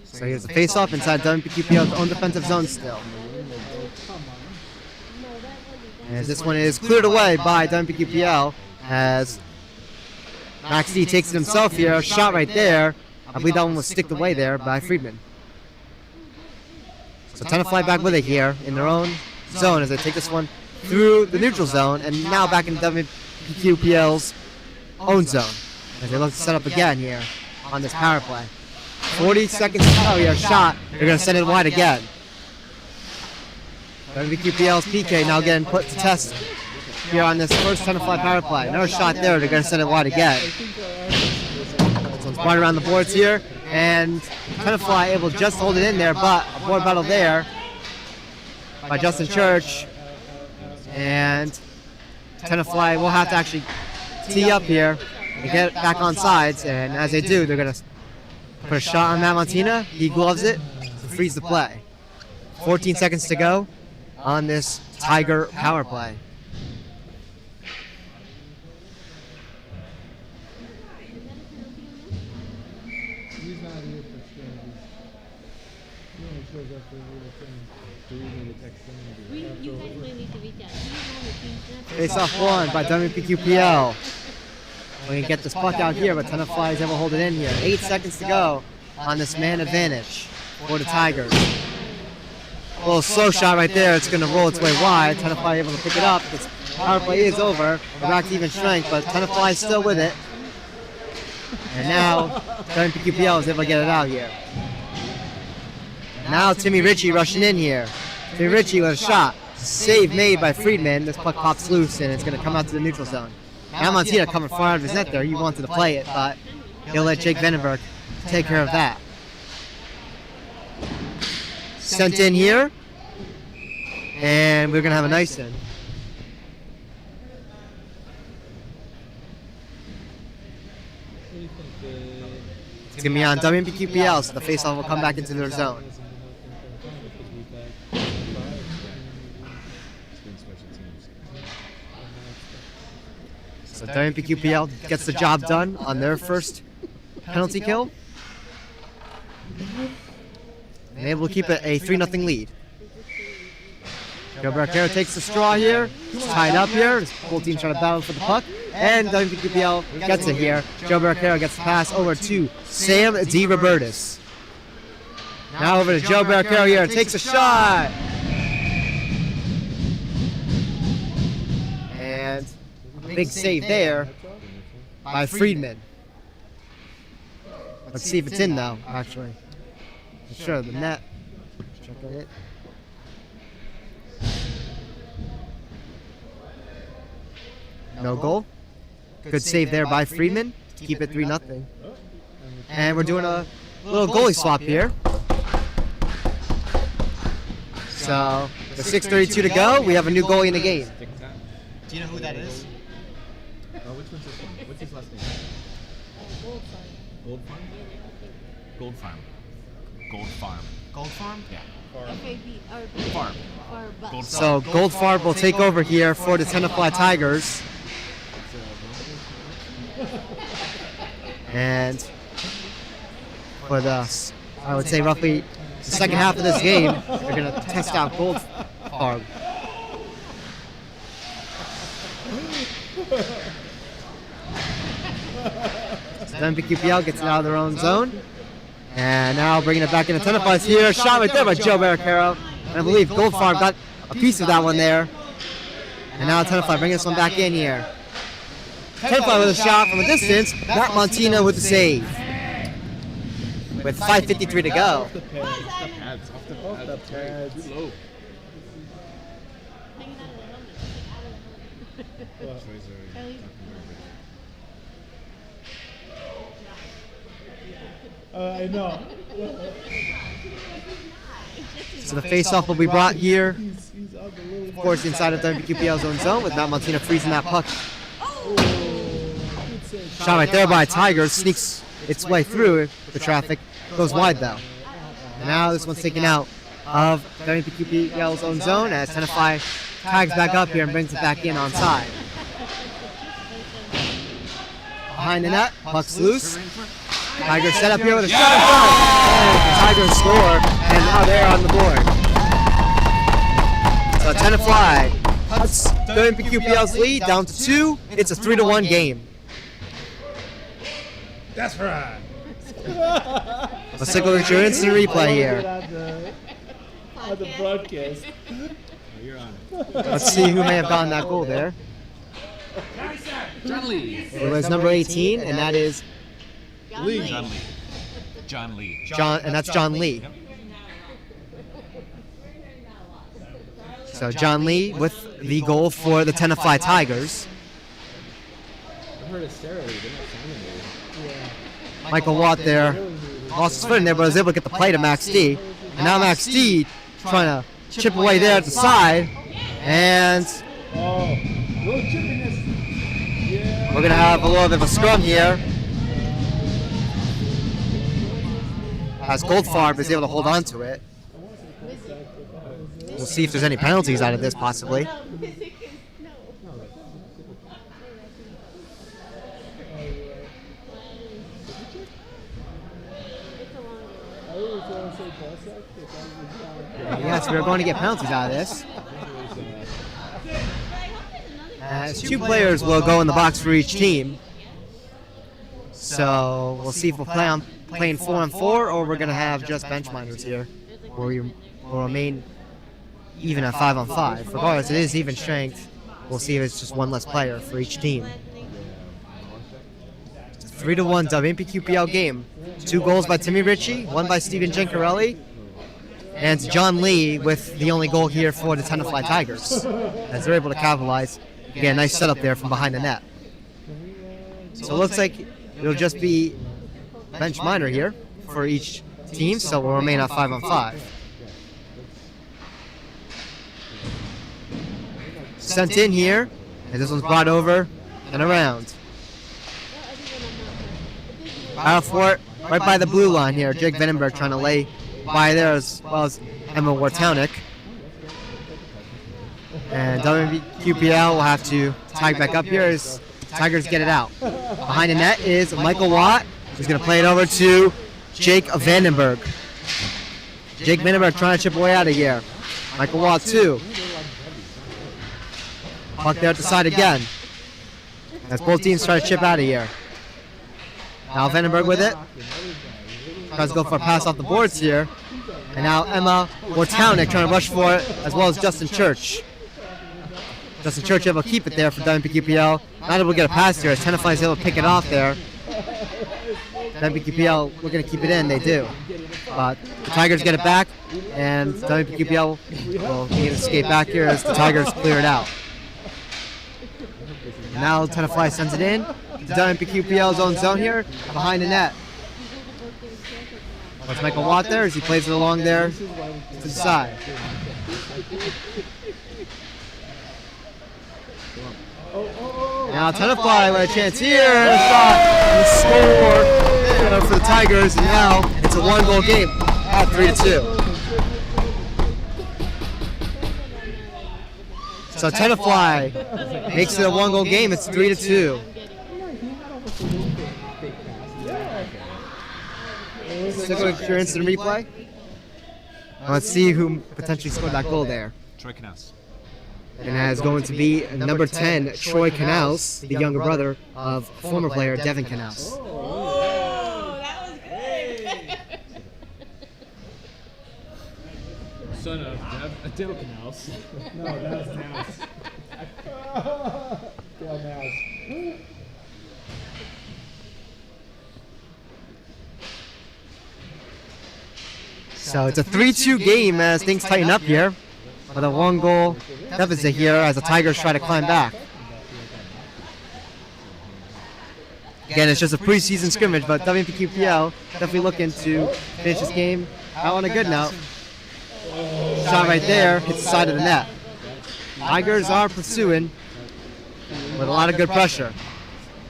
So here's a face-off inside WMPQPL's own defensive zone still. As this one is cleared away by WMPQPL as Max D takes it himself here. Shot right there. I believe that one was sticked away there by Friedman. So Tenafly back with it here in their own zone as they take this one through the neutral zone and now back in WMPQPL's own zone as they look to set up again here on this power play. 40 seconds to go here. Shot. They're going to send it wide again. WMPQPL's PK now getting put to test here on this first Tenafly power play. Another shot there. They're going to send it wide again. So it's wide around the boards here. And Tenafly able to just hold it in there, but a board battle there by Justin Church. And Tenafly will have to actually tee up here and get back on sides. And as they do, they're going to put a shot on Matt Montina. He gloves it to freeze the play. 14 seconds to go on this Tiger power play. He's not here for Scrimmage. He only shows up for a little thing. So we need to text him. You guys might need to reach out. He's on the team. Face off one by WMPQPL. We can get this puck out here, but Tenafly is able to hold it in here. 8 seconds to go on this man advantage for the Tigers. A little slow shot right there. It's going to roll its way wide. Tenafly able to pick it up. This power play is over. We're back to even strength, but Tenafly is still with it. And now WMPQPL is able to get it out here. Now Timmy Ritchie rushing in here. Timmy Ritchie with a shot. Save made by Friedman. This puck pops loose and it's going to come out to the neutral zone. Now Montina coming far out of his net there. He wanted to play it, but he'll let Jake Vandenberg take care of that. Sent in here. And we're going to have a nice in. It's going to be on WMPQPL, so the faceoff will come back into their zone. So WMPQPL gets the job done on their first penalty kill. And able to keep it a 3-0 lead. Joe Barricaro takes the straw here. It's tied up here. This whole team trying to battle for the puck. And WMPQPL gets it here. Joe Barricaro gets the pass over to Sam DiRobertis. Now over to Joe Barricaro here. Takes a shot. And big save there by Friedman. Let's see if it's in though, actually. Sure, the net. Check on it. No goal. Good save there by Friedman to keep it 3-0. And we're doing a little goalie swap here. So, with 6:32 to go, we have a new goalie in the game. Do you know who that is? Which one's this one? What's his last name? Gold Farm? Gold Farm. Gold Farm. Gold Farm? Yeah. FAB or Farm. or bus. Gold So, Goldfarb will take over here for the Tenafly Tigers. And for the, I would say roughly the second half of this game, they're going to test out Goldfarb. So WMPQPL gets it out of their own zone. And now bringing it back into Tenafly's here. Shot right there by Joe Barricaro. And I believe Gold Farm got a piece of that one there. And now Tenafly bringing this one back in here. Tenafly with a shot from a distance. Matt Montina with the save. With 5:53 to go. The pads. Off the Off the pads. Too low. Hanging out of the helmet. What? At least- I know. So the face-off will be brought here. He's on the little. Of course, inside of WMPQPL's own zone with Matt Montina freezing that puck. Shot right there by Tigers. Sneaks its way through the traffic. Goes wide though. And now this one's taken out of WMPQPL's own zone as Tenafly tags back up here and brings it back in onside. Behind the net, puck's loose. Tigers set up here with a shot in front. And the Tigers score, and now they're on the board. So Tenafly cuts WMPQPL's lead down to 2. It's a 3-1 game. That's right. Let's take a look at your instant replay here. On the broadcast. Oh, you're on it. Let's see who may have gotten that goal there. John Lee. It was number 18, and that is John Lee. John Lee. John Lee. John, and that's John Lee. Yep. So John Lee with the goal for the Tenafly Tigers. I heard a Sarah Lee. They're not signing me. Yeah. Michael Watt there lost his footing there, but was able to get the play to Max D. And now Max D trying to chip away there at the side. And Oh, little chippiness. Yeah. we're going to have a little bit of a scrum here. As Goldfarb is able to hold on to it. We'll see if there's any penalties out of this, possibly. I was going to say Cossack, but that was Yes, we're going to get penalties out of this. As 2 players will go in the box for each team. So we'll see if we'll play on playing 4-on-4 or we're going to have just bench minders here. Where we will remain even at 5-on-5. Regardless, it is even strength. We'll see if it's just one less player for each team. It's a 3-1 WMPQPL game. 2 goals by Timmy Ritchie, 1 by Steven Gencarelli, and John Lee with the only goal here for the Tenafly Tigers, as they're able to capitalize. Again, nice setup there from behind the net. So it looks like it'll just be bench minor here for each team, so we'll remain at 5-on-5. Sent in here, and this one's brought over and around. Out for it, right by the blue line here. Jake Vandenberg trying to lay by there as well as Emma Wartownick. And WMPQPL will have to tag back up here as Tigers get it out. Behind the net is Michael Watt, who's going to play it over to Jake Vandenberg. Jake Vandenberg trying to chip away out of here. Michael Watt too. Puck there at the side again. As both teams try to chip out of here. Now Vandenberg with it. Tries to go for a pass off the boards here. And now Emma Wartownick trying to rush for it, as well as Justin Church. Justin Church able to keep it there for WMPQPL. Not able to get a pass here as Tenafly is able to pick it off there. WMPQPL, we're going to keep it in, they do. But the Tigers get it back, and WMPQPL will need to skate back here as the Tigers clear it out. And now Tenafly sends it in to WMPQPL's own zone here, behind the net. That's Michael Watt there as he plays it along there to the side. Now Tenafly with a chance here, and a shot, and a score for the Tigers, and now it's a 1-goal game at 3-2. So Tenafly makes it a 1-goal game, it's 3-2. Let's take a look at your instant replay. And let's see who potentially scored that goal there. Troy Knaus. And that is going to be number 10, Troy Canals, the younger brother of former player Devin Canals. Oh, that was good. Son of Dale Canals. No, that was Mouse. Dale Mouse. So it's a 3-2 game as things tighten up here. With a 1-goal deficit here as the Tigers try to climb back. Again, it's just a preseason scrimmage, but WMPQPL definitely looking to finish this game out on a good note. Shot right there, hits the side of the net. Tigers are pursuing with a lot of good pressure.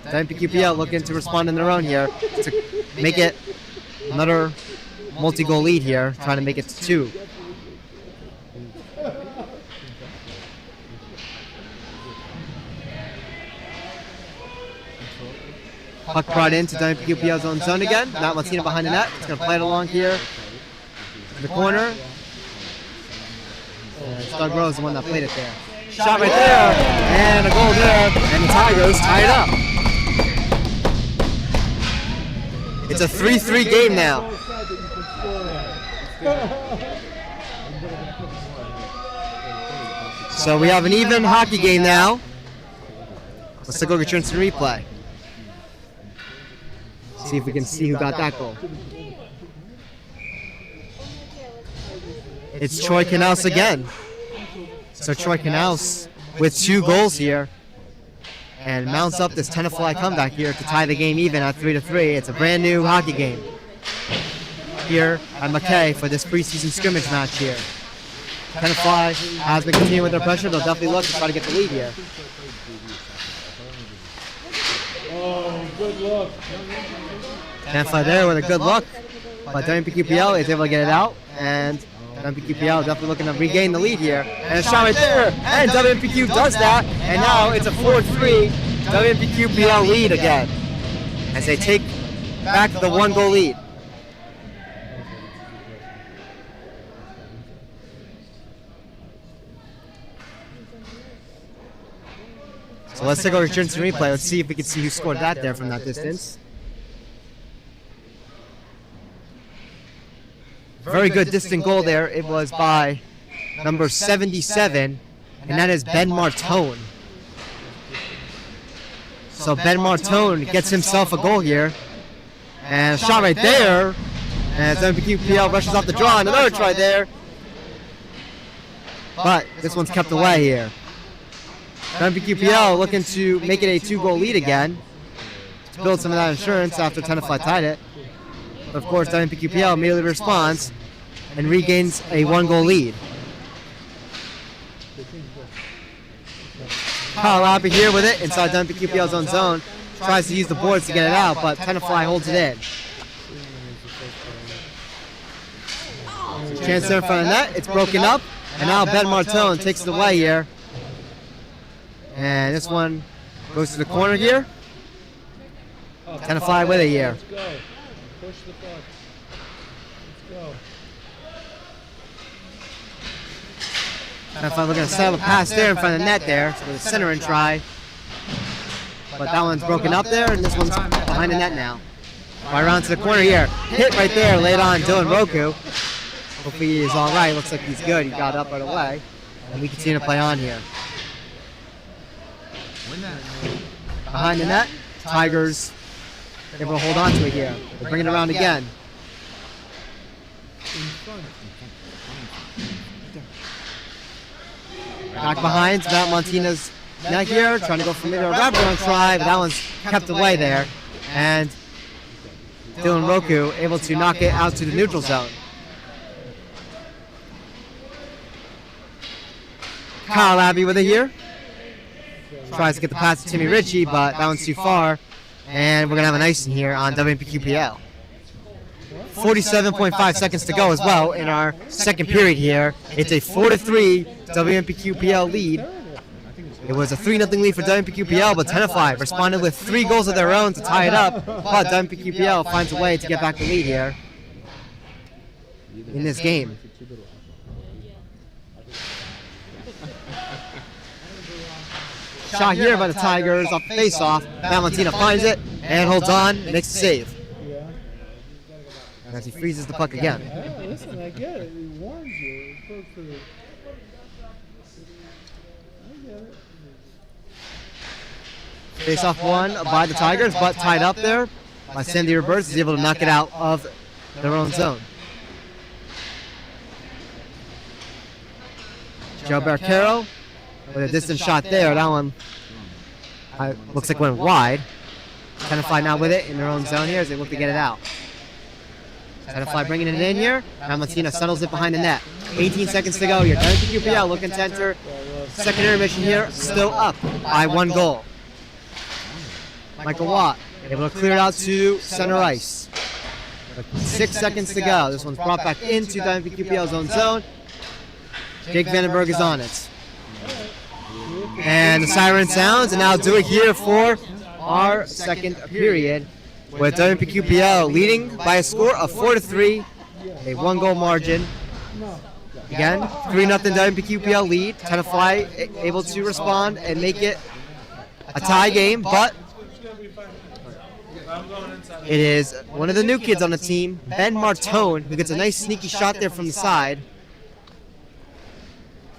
WMPQPL looking to respond on their own here to make it another multi-goal lead here, trying to make it to 2. Puck brought into WMPQPL's own zone again. Not Martina behind the net. It's going to play it along here in the corner. And Doug Rose, the one that played it there. Shot right there, and a goal there, and the Tigers tie it up. It's a 3-3 game now. So we have an even hockey game now. Let's take a look at instant replay. See if we can see who got that goal. It's Troy Canals again. So Troy Canals with 2 goals here and mounts up this Tenafly comeback here to tie the game even at 3-3. It's a brand new hockey game here at McKay for this preseason scrimmage match here. Tenafly has been continuing with their pressure. They'll definitely look to try to get the lead here. Oh, good look. Tenafly there with a good look, but WMPQPL is able to get it out, and WMPQPL definitely looking to regain the lead here. And a shot right there, and WMPQ does that, and now it's a 4-3 WMPQPL lead again as they take back the 1-goal lead. So let's take a look at instant replay. Let's see if we can see who scored that there from that distance. Very good distant goal there. It was by number 77, and that is Ben Martone. So Ben Martone gets himself a goal here. And a shot right there. And WMPQPL rushes off the draw, and another try there. But this one's kept away here. WMPQPL looking to make it a 2-goal lead again to build some of that insurance after Tenafly tied it. But of course, WMPQPL immediately responds and regains a 1-goal lead. Kyle Abbey here with it inside WMPQPL's own zone. Tries to use the boards to get it out, but Tenafly holds it in. Chance there in front of the net. It's broken up, and now Ben Martone takes it away here. And this one goes to the corner here. Tenafly with it here. Let's go. Push the puck. Let's go. Tenafly looking to set up a pass there in front of the net there for the center and try. But that one's broken up there, and this one's behind the net now. Right around to the corner here. Hit right there, laid on Dylan Roku. Hopefully he's all right. Looks like he's good. He got up right away. And we continue to play on here. Behind the net, Tigers able to hold on to it here. They bring it around again. Back behind, Matt Montina's net here, trying to go for maybe a wraparound try, but that one's kept away there. And Dylan Roku able to knock it out to the neutral zone. Kyle Abbey with it here. Tries to get the pass to Timmy Ritchie, but that one's too far. And we're going to have an icing here on WMPQPL. 47.5 seconds to go as well in our second period here. It's a 4-3 WMPQPL lead. It was a 3-0 lead for WMPQPL, but Tenafly responded with 3 goals of their own to tie it up. But WMPQPL finds a way to get back the lead here in this game. shot here by the Tigers off the face-off. Valentina finds it and holds on, makes the save. Yeah. As he freezes the puck again. Yeah, listen, I get it. He warns you. It's supposed to. I get it. Face-off won by the Tigers, but tied up there by Sandy Roberts is able to knock it out of their own zone. Joe Barcaro with a distant shot there. That one looks like went wide. Tenafly now with it in their own zone here as they look to get it out. Tenafly bringing it in here. Valentina settles it behind the net. 18 seconds to go here. WMPQPL looking to enter second intermission here. Still up by 1 goal. Michael Watt able to clear it out to center ice. 6 seconds to go. This one's brought back into WMPQPL's own zone. Jake Vandenberg is on it. And the siren sounds, and now do it here for our second period with WMPQPL leading by a score of 4-3, a 1-goal margin. Again, 3-0 WMPQPL lead. Tenafly able to respond and make it a tie game, but it is one of the new kids on the team, Ben Martone, who gets a nice sneaky shot there from the side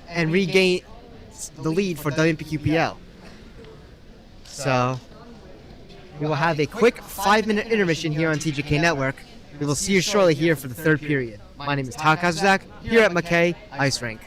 and regain the lead for WMPQPL. So we will have a quick 5-minute intermission here on TJK Network. We will see you shortly here for the third period. My name is Todd Kazuzak here at McKay Ice Rink.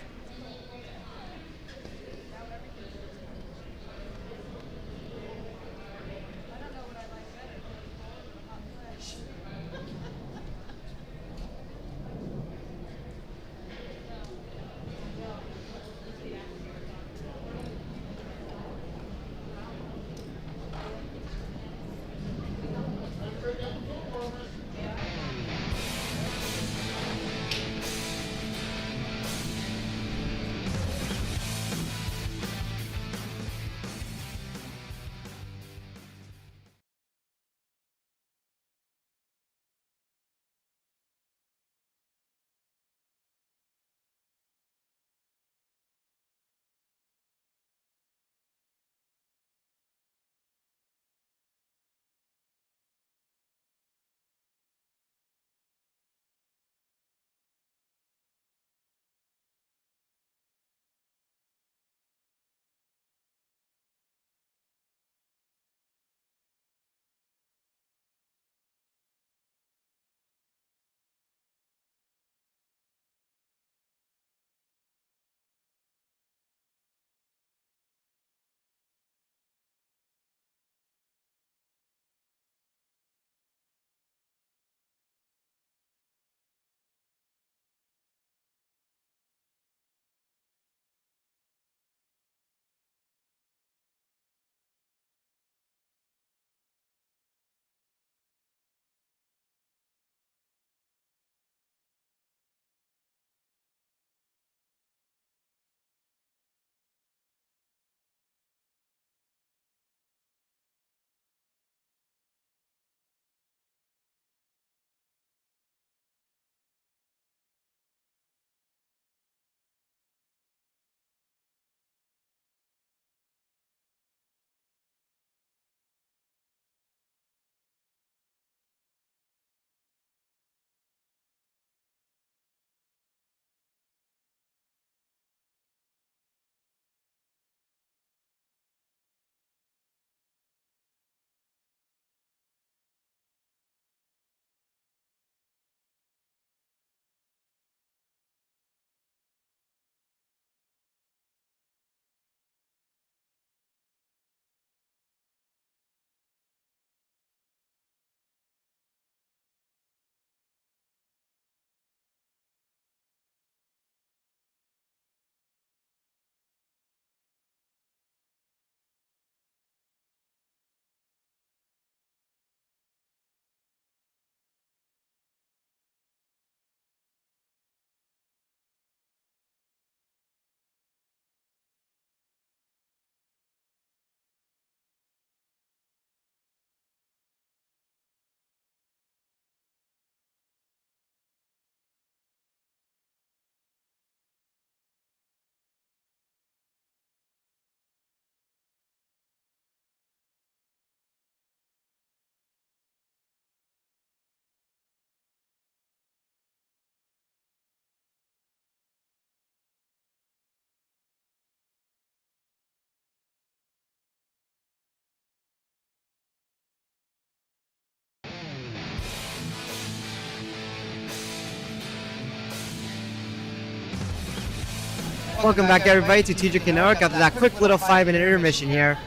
Welcome back, everybody, to TJK NETWORK after that quick little 5-minute intermission here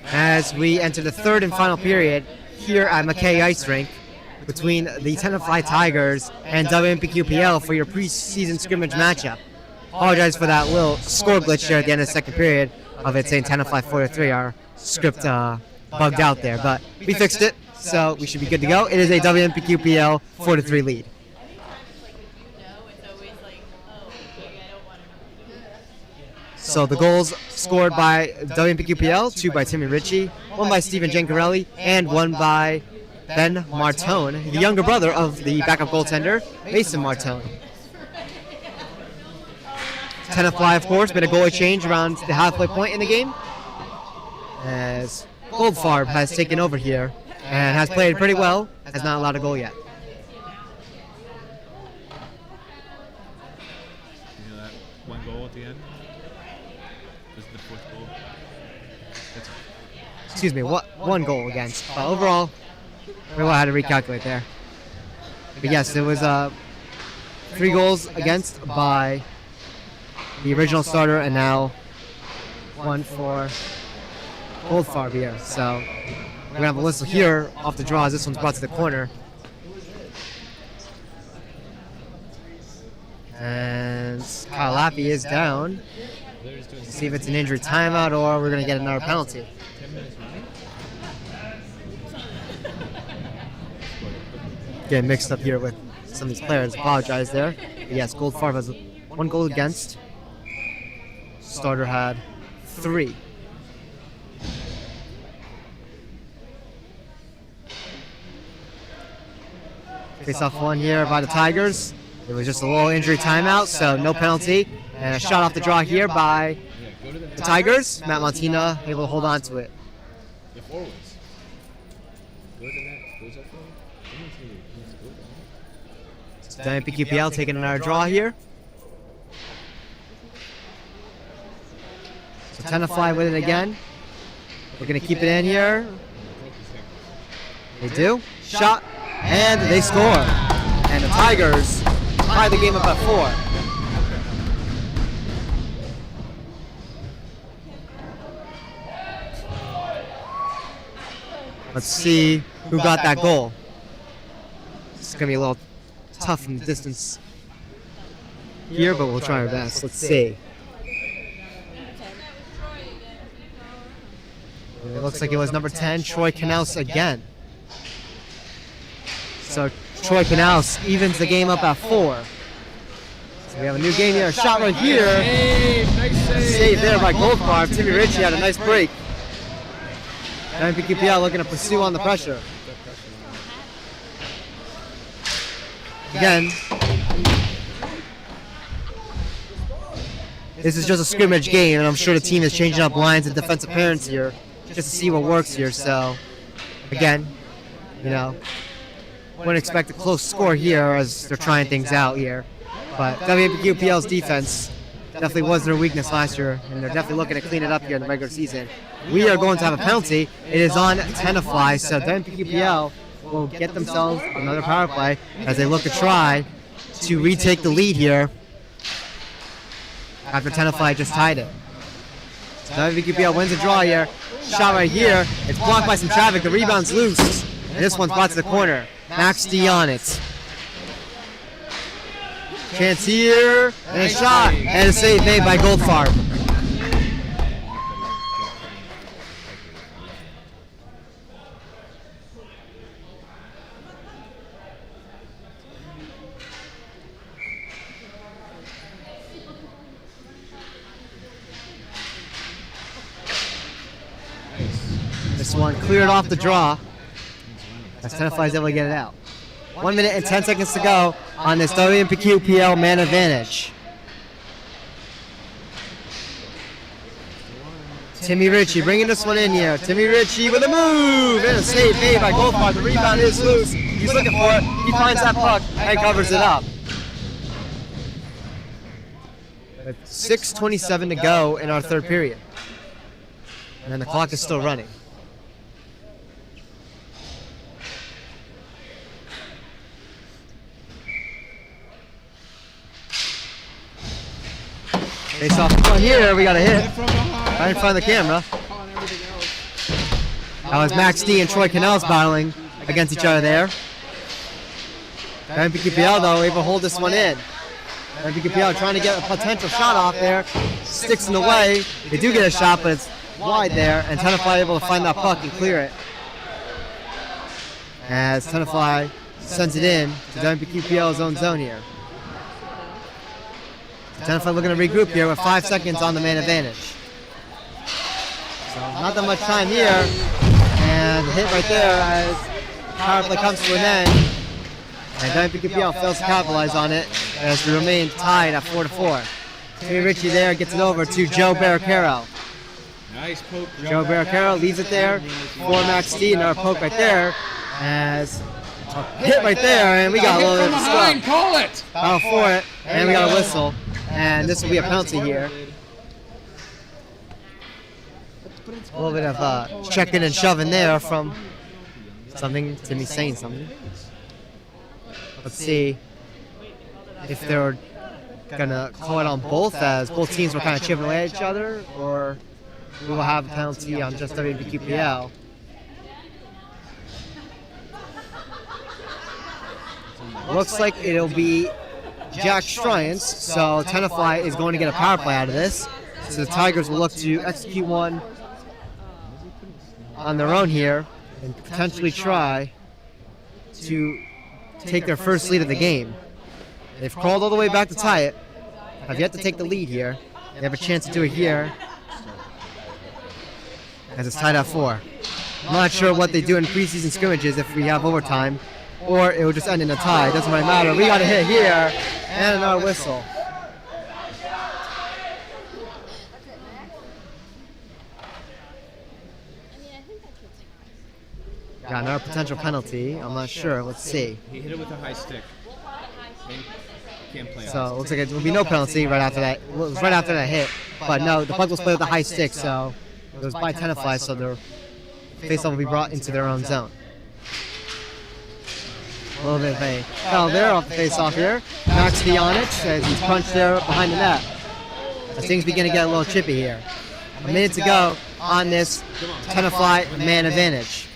as we enter the third and final period here at McKay Ice Rink between the Tenafly Tigers and WMPQPL for your preseason scrimmage matchup. Apologize for that little score glitch here at the end of the second period of it saying Tenafly 4-3. Our script bugged out there, but we fixed it, so we should be good to go. It is a WMPQPL 4-3 lead. So the goals scored by WMPQPL, 2 by Timmy Ritchie, 1 by Steven Gencarelli, and 1 by Ben Martone, the younger brother of the backup goaltender, Mason Martone. Tenafly, of course, been a goalie change around the halfway point in the game, as Goldfarb has taken over here and has played pretty well, has not allowed a goal yet. You know that one goal at the end? This is the fourth goal. That's Excuse me, one goal against. But overall, we will have to recalculate there. But yes, it was 3 goals against by the original starter, and now 1 for Goldfarb here. So we're gonna have a whistle here off the draw as this one's brought to the corner. And Kyle Lappy is down. See if it's an injury timeout or we're gonna get another penalty. 10 minutes remaining. Getting mixed up here with some of these players. Apologize there. But yes, Goldfarb has 1 goal against. Starter had 3. Face off 1 here by the Tigers. It was just a little injury timeout, so no penalty. And a shot off the draw here by the Tigers. Matt Montina able to hold on to it. The forwards. Go to the net. Goes up forward. WMPQPL taking another draw here. So Tenafly with it again. We're going to keep it in here. They do. Shot. And they score. And the Tigers tie the game up at 4. Let's see who got that goal. It's going to be a little tough from the distance here, but we'll try our best. Let's see. It looks like it was number 10, Troy Knaus again. So Troy Knaus evens the game up at 4. So we have a new game here. A shot right here. Save there by Goldfarb. Timmy Ritchie had a nice break. WMPQPL looking to pursue on the pressure. Again, this is just a scrimmage game, and I'm sure the team is changing up lines and defensive parents here just to see what works here. So, again, you know, wouldn't expect a close score here as they're trying things out here. But WMPQPL's defense definitely was their weakness last year, and they're definitely looking to clean it up here in the regular season. We are going to have a penalty. It is on Tenafly, so WMPQPL will get themselves another power play as they look to try to retake the lead here after Tenafly just tied it. So WMPQPL wins a draw here. Shot right here. It's blocked by some traffic. The rebound's loose. And this one's brought to the corner. Max D on it. Chance here. And a shot. And a save made by Goldfarb. This one cleared off the draw as Tenafly is able to get it out. 1 minute and 10 seconds to go on this WMPQPL man advantage. Timmy Ritchie bringing this one in here. Timmy Ritchie with a move and a save made by Goldfarb. The rebound is loose. He's looking for it. He finds that puck and covers it up. With 6:27 to go in our third period. And then the clock is still running. Face off one here. We got a hit From behind. right in front of the camera. Calling everything else. That was Max D and Troy Cannell's battling against each other there. WMPQPL though able to hold this one in. WMPQPL trying to get a potential shot off there. Sticks in the way. They do get a shot, but it's wide there, and Tenafly able to find that puck and clear it. As Tenafly sends it in to WMPQPL's own zone here. Tenafly looking to regroup here with 5 seconds on the man advantage. So not that much time here, and hit right there as power play comes to an end. And WMPQPL fails to capitalize on it as we remain tied at 4-4. Timmy Ritchie there gets it over to Joe Barricaro. Nice poke. Joe Barricaro leaves it there for Max D, another poke right there as a hit right there, and we got a little bit of a behind. stop. Call it. Battle for it, and we got a whistle, and this will be a penalty here. A little bit of checking and shoving there from something, Timmy saying something. Let's see if they're gonna call it on both, as both teams were kind of chipping away at each other, or we will have a penalty on just WMPQPL. Looks like it'll be Jack Stryance, so Tenafly is going to get a power play out of this. So the Tigers will look to execute one on their own here and potentially try to take their first lead of the game. They've crawled all the way back to tie it, have yet to take the lead here. They have a chance to do it here as it's tied at 4. I'm not sure what they do in preseason scrimmages if we have overtime, or it will just end in a tie. It doesn't really matter. We got a hit here and another whistle. Got another potential penalty. I'm not sure. Let's see. He hit it with a high stick. Can't play. So it looks like it will be no penalty right after that. Well, it was right after that hit, but no, the puck was played with a high stick, so it was by Tenafly, so their faceoff will be brought into their own zone. A little bit of a foul there off the faceoff here. Max D on it as he's punched there behind the net. As things begin to get a little chippy here. A minute to go on this Tenafly man advantage.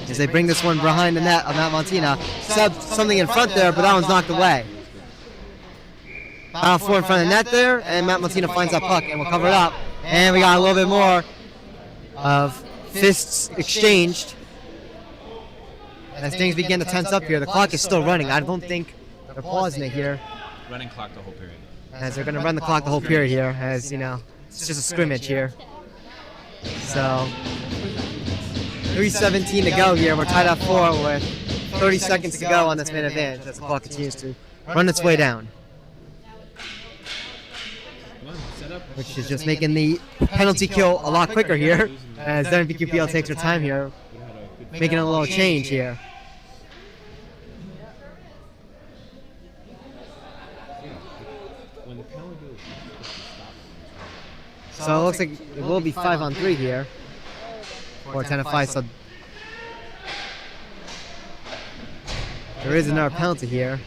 As they bring this one behind the net of Matt Montina. Subbed something in front there, but that one's knocked away. Final 4 in front of the net there, and Matt Montina finds that puck and will cover it up. And we got a little bit more of fists exchanged as things begin to tense up here. The clock is still running. I don't think they're pausing it here, Running clock the whole period. as they're going to run the clock the whole period here, as you know, it's just a scrimmage here. So 3:17 to go here. We're tied at 4 with 30 seconds to go on this man advantage as the clock continues to run its way down, which is just making the penalty kill a lot quicker here as WMPQPL takes their time here, making a little change here. So it looks like it will be 5-on-3 here for Tenafly. So there is another penalty here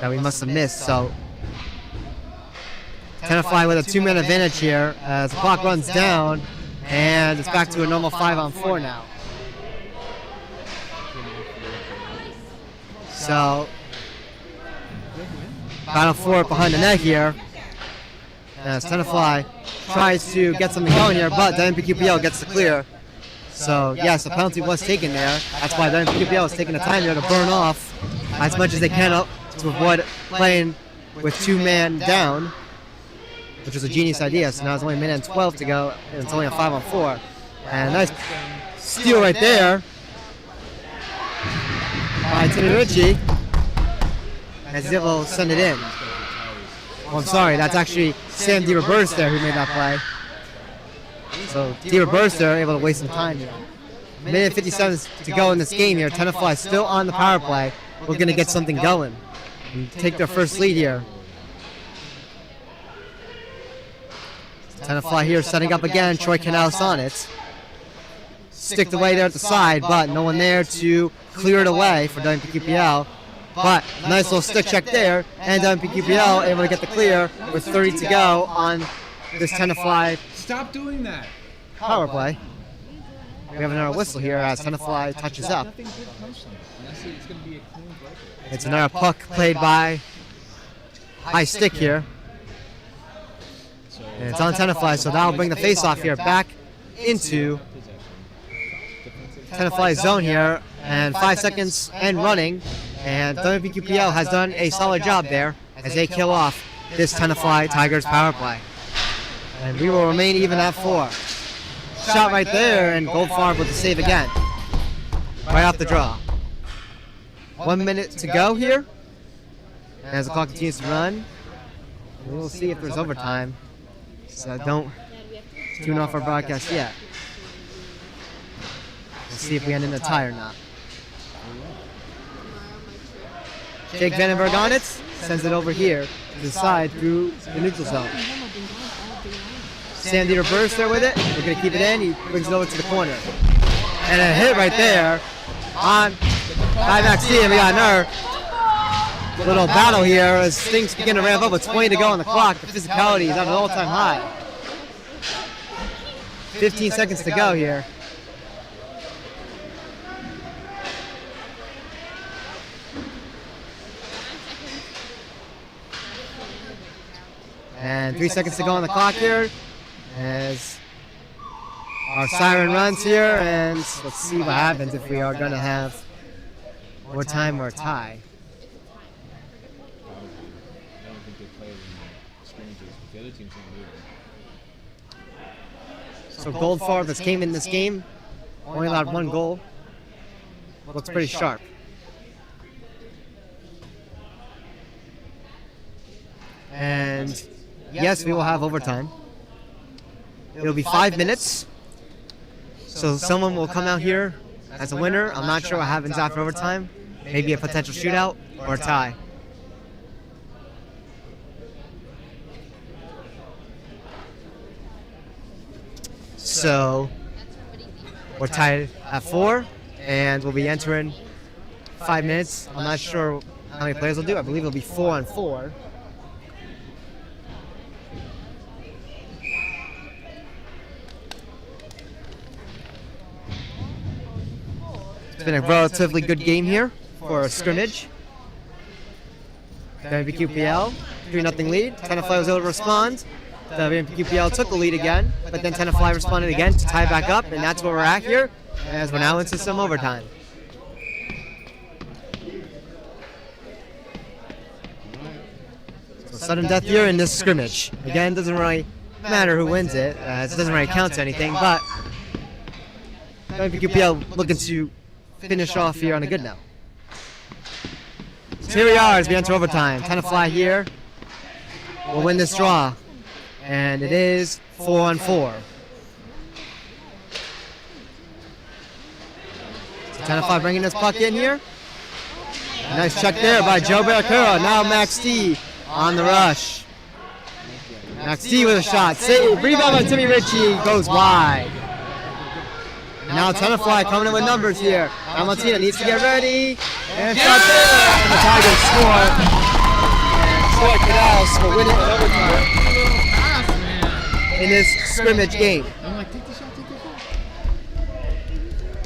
that we must have missed. So Tenafly with a 2-man advantage here as the clock runs down, and it's back to a normal 5-on-4 now. So battle for it behind the net here as Tenafly tries to get something going here, but WMPQPL gets the clear. So yes, a penalty was taken there. That's why WMPQPL is taking the time there to burn off as much as they can to avoid playing with 2-man down, which was a genius idea. So now it's only a minute and 12 to go, and it's only a 5-on-4. And a nice steal right there by Timmy Ritchie as he's able to send it in. Oh, I'm sorry, that's actually Sam DeRoberts there who made that play. So DeRoberts there able to waste some time here. Minute 57 to go in this game here. Tenafly still on the power play. We're going to get something going and take their first lead here. Tenafly here setting up again. Troy Canales on it. Sticked away there at the side, but no one there to clear it away for WMPQPL. But nice little stick check there, and WMPQPL able to get the clear with 30 to go on this Tenafly Stop doing that. power play. We have another whistle here as Tenafly touches up. Nothing good comes from it. Unless it's going to be a clean breaker. It's another puck played by high stick here. So And it's on Tenafly, so that'll bring the face-off here back into Tenafly's zone here. And 5 seconds and running. And WMPQPL has done a solid job there as they kill off this Tenafly Tigers power play. And we will remain even at 4. Shot right there, and Goldfarb with the save again. Right off the draw. 1 minute to go here. As the clock continues to run. We will see if there's overtime. So don't tune off our broadcast yet. We'll see if we end in a tie or not. Jake Vandenberg on it. Sends it over here to the side through the neutral zone. Sandy reverse there with it. We're going to keep it in. He brings it over to the corner. And a hit right there on by Max D. And we got another little battle here as things begin to ramp up with 20 to go on the clock. The physicality is at an all-time high. 15 seconds to go here. And 3 seconds to go on the clock here as our siren runs here, and let's see what happens if we are going to have more time or a tie. I don't think they played in scrimmages with the other teams in the league. So Goldfarb that's came in this game, only allowed 1 goal. Looks pretty sharp. And yes, we will have overtime. It'll be 5 minutes. So someone will come out here as a winner. I'm not sure what happens after overtime. Maybe a potential shootout or a tie. So we're tied at 4, and we'll be entering 5 minutes. I'm not sure how many players will do. I believe it'll be 4 on 4. It's been a relatively good game here for a scrimmage. WMPQPL, 3-0 lead. Tenafly was able to respond. WMPQPL took the lead again, but then Tenafly responded again to tie back up, and that's where we're at here, as we're now into some overtime. So sudden death here in this scrimmage. Again, doesn't really matter who wins it, as it doesn't really count to anything, but WMPQPL looking to finish off here on a good note. So here we are as we enter overtime. Tenafly here will win this draw. And it is 4 on 4. So Tenafly bringing this puck in here. Nice check there by Joe Barracura. Now Max D on the rush. Max D with a shot. Save. Rebound by Timmy Ritchie. Goes wide. Now Tenafly coming in with numbers here. Almatina needs to get ready. And shot there. And the Tigers score. And Troy Canals will win it in overtime in this scrimmage game.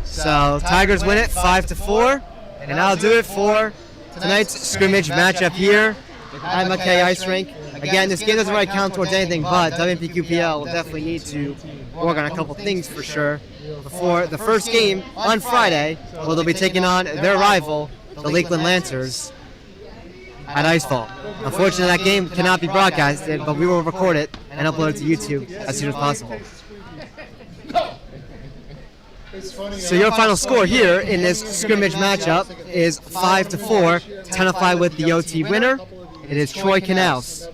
So Tigers win it 5-4. And that'll do it for tonight's scrimmage matchup here at McKay Ice Rink. Again, this game doesn't really count towards anything, but WMPQPL will definitely need to work on a couple things for sure before the first game on Friday, where they'll be taking on their rival, the Lakeland Lancers, at Icefall. Unfortunately, that game cannot be broadcasted, but we will record it and upload it to YouTube as soon as possible. So your final score here in this scrimmage matchup is 5-4. Tenafly with the OT winner. It is Troy Canals.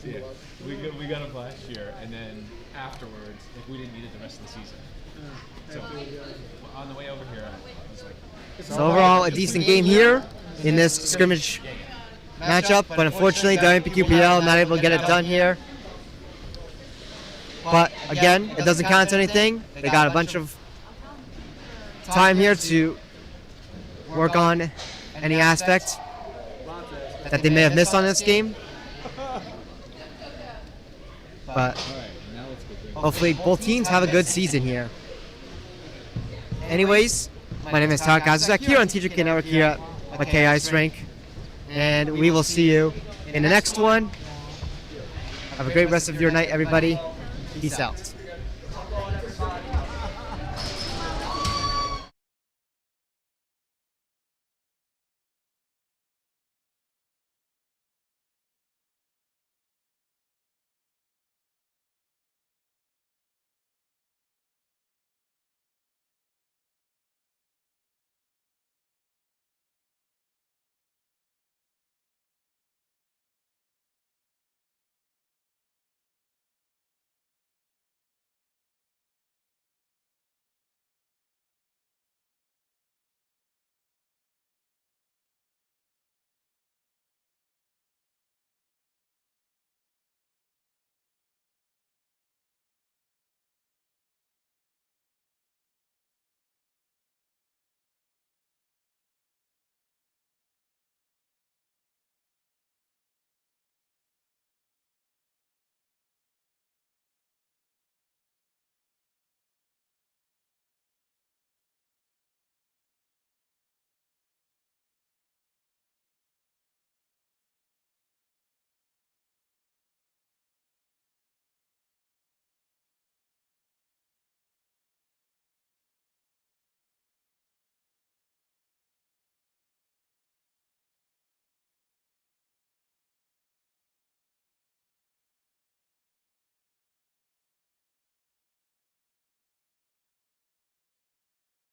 Yeah, we got him last year, and then afterwards, like, we didn't need it the rest of the season. So on the way over here, I was like, So overall, a decent game here in this scrimmage matchup, but unfortunately, WMPQPL not able to get it done here. But again, it doesn't count to anything. They got a bunch of time here to work on any aspect that they may have missed on this game. But hopefully both teams have a good season here. Anyways, my name is Tyler Kazuzak here on TJK Network here at McKay Ice Rink. And we will see you in the next one. Have a great rest of your night, everybody. Peace out.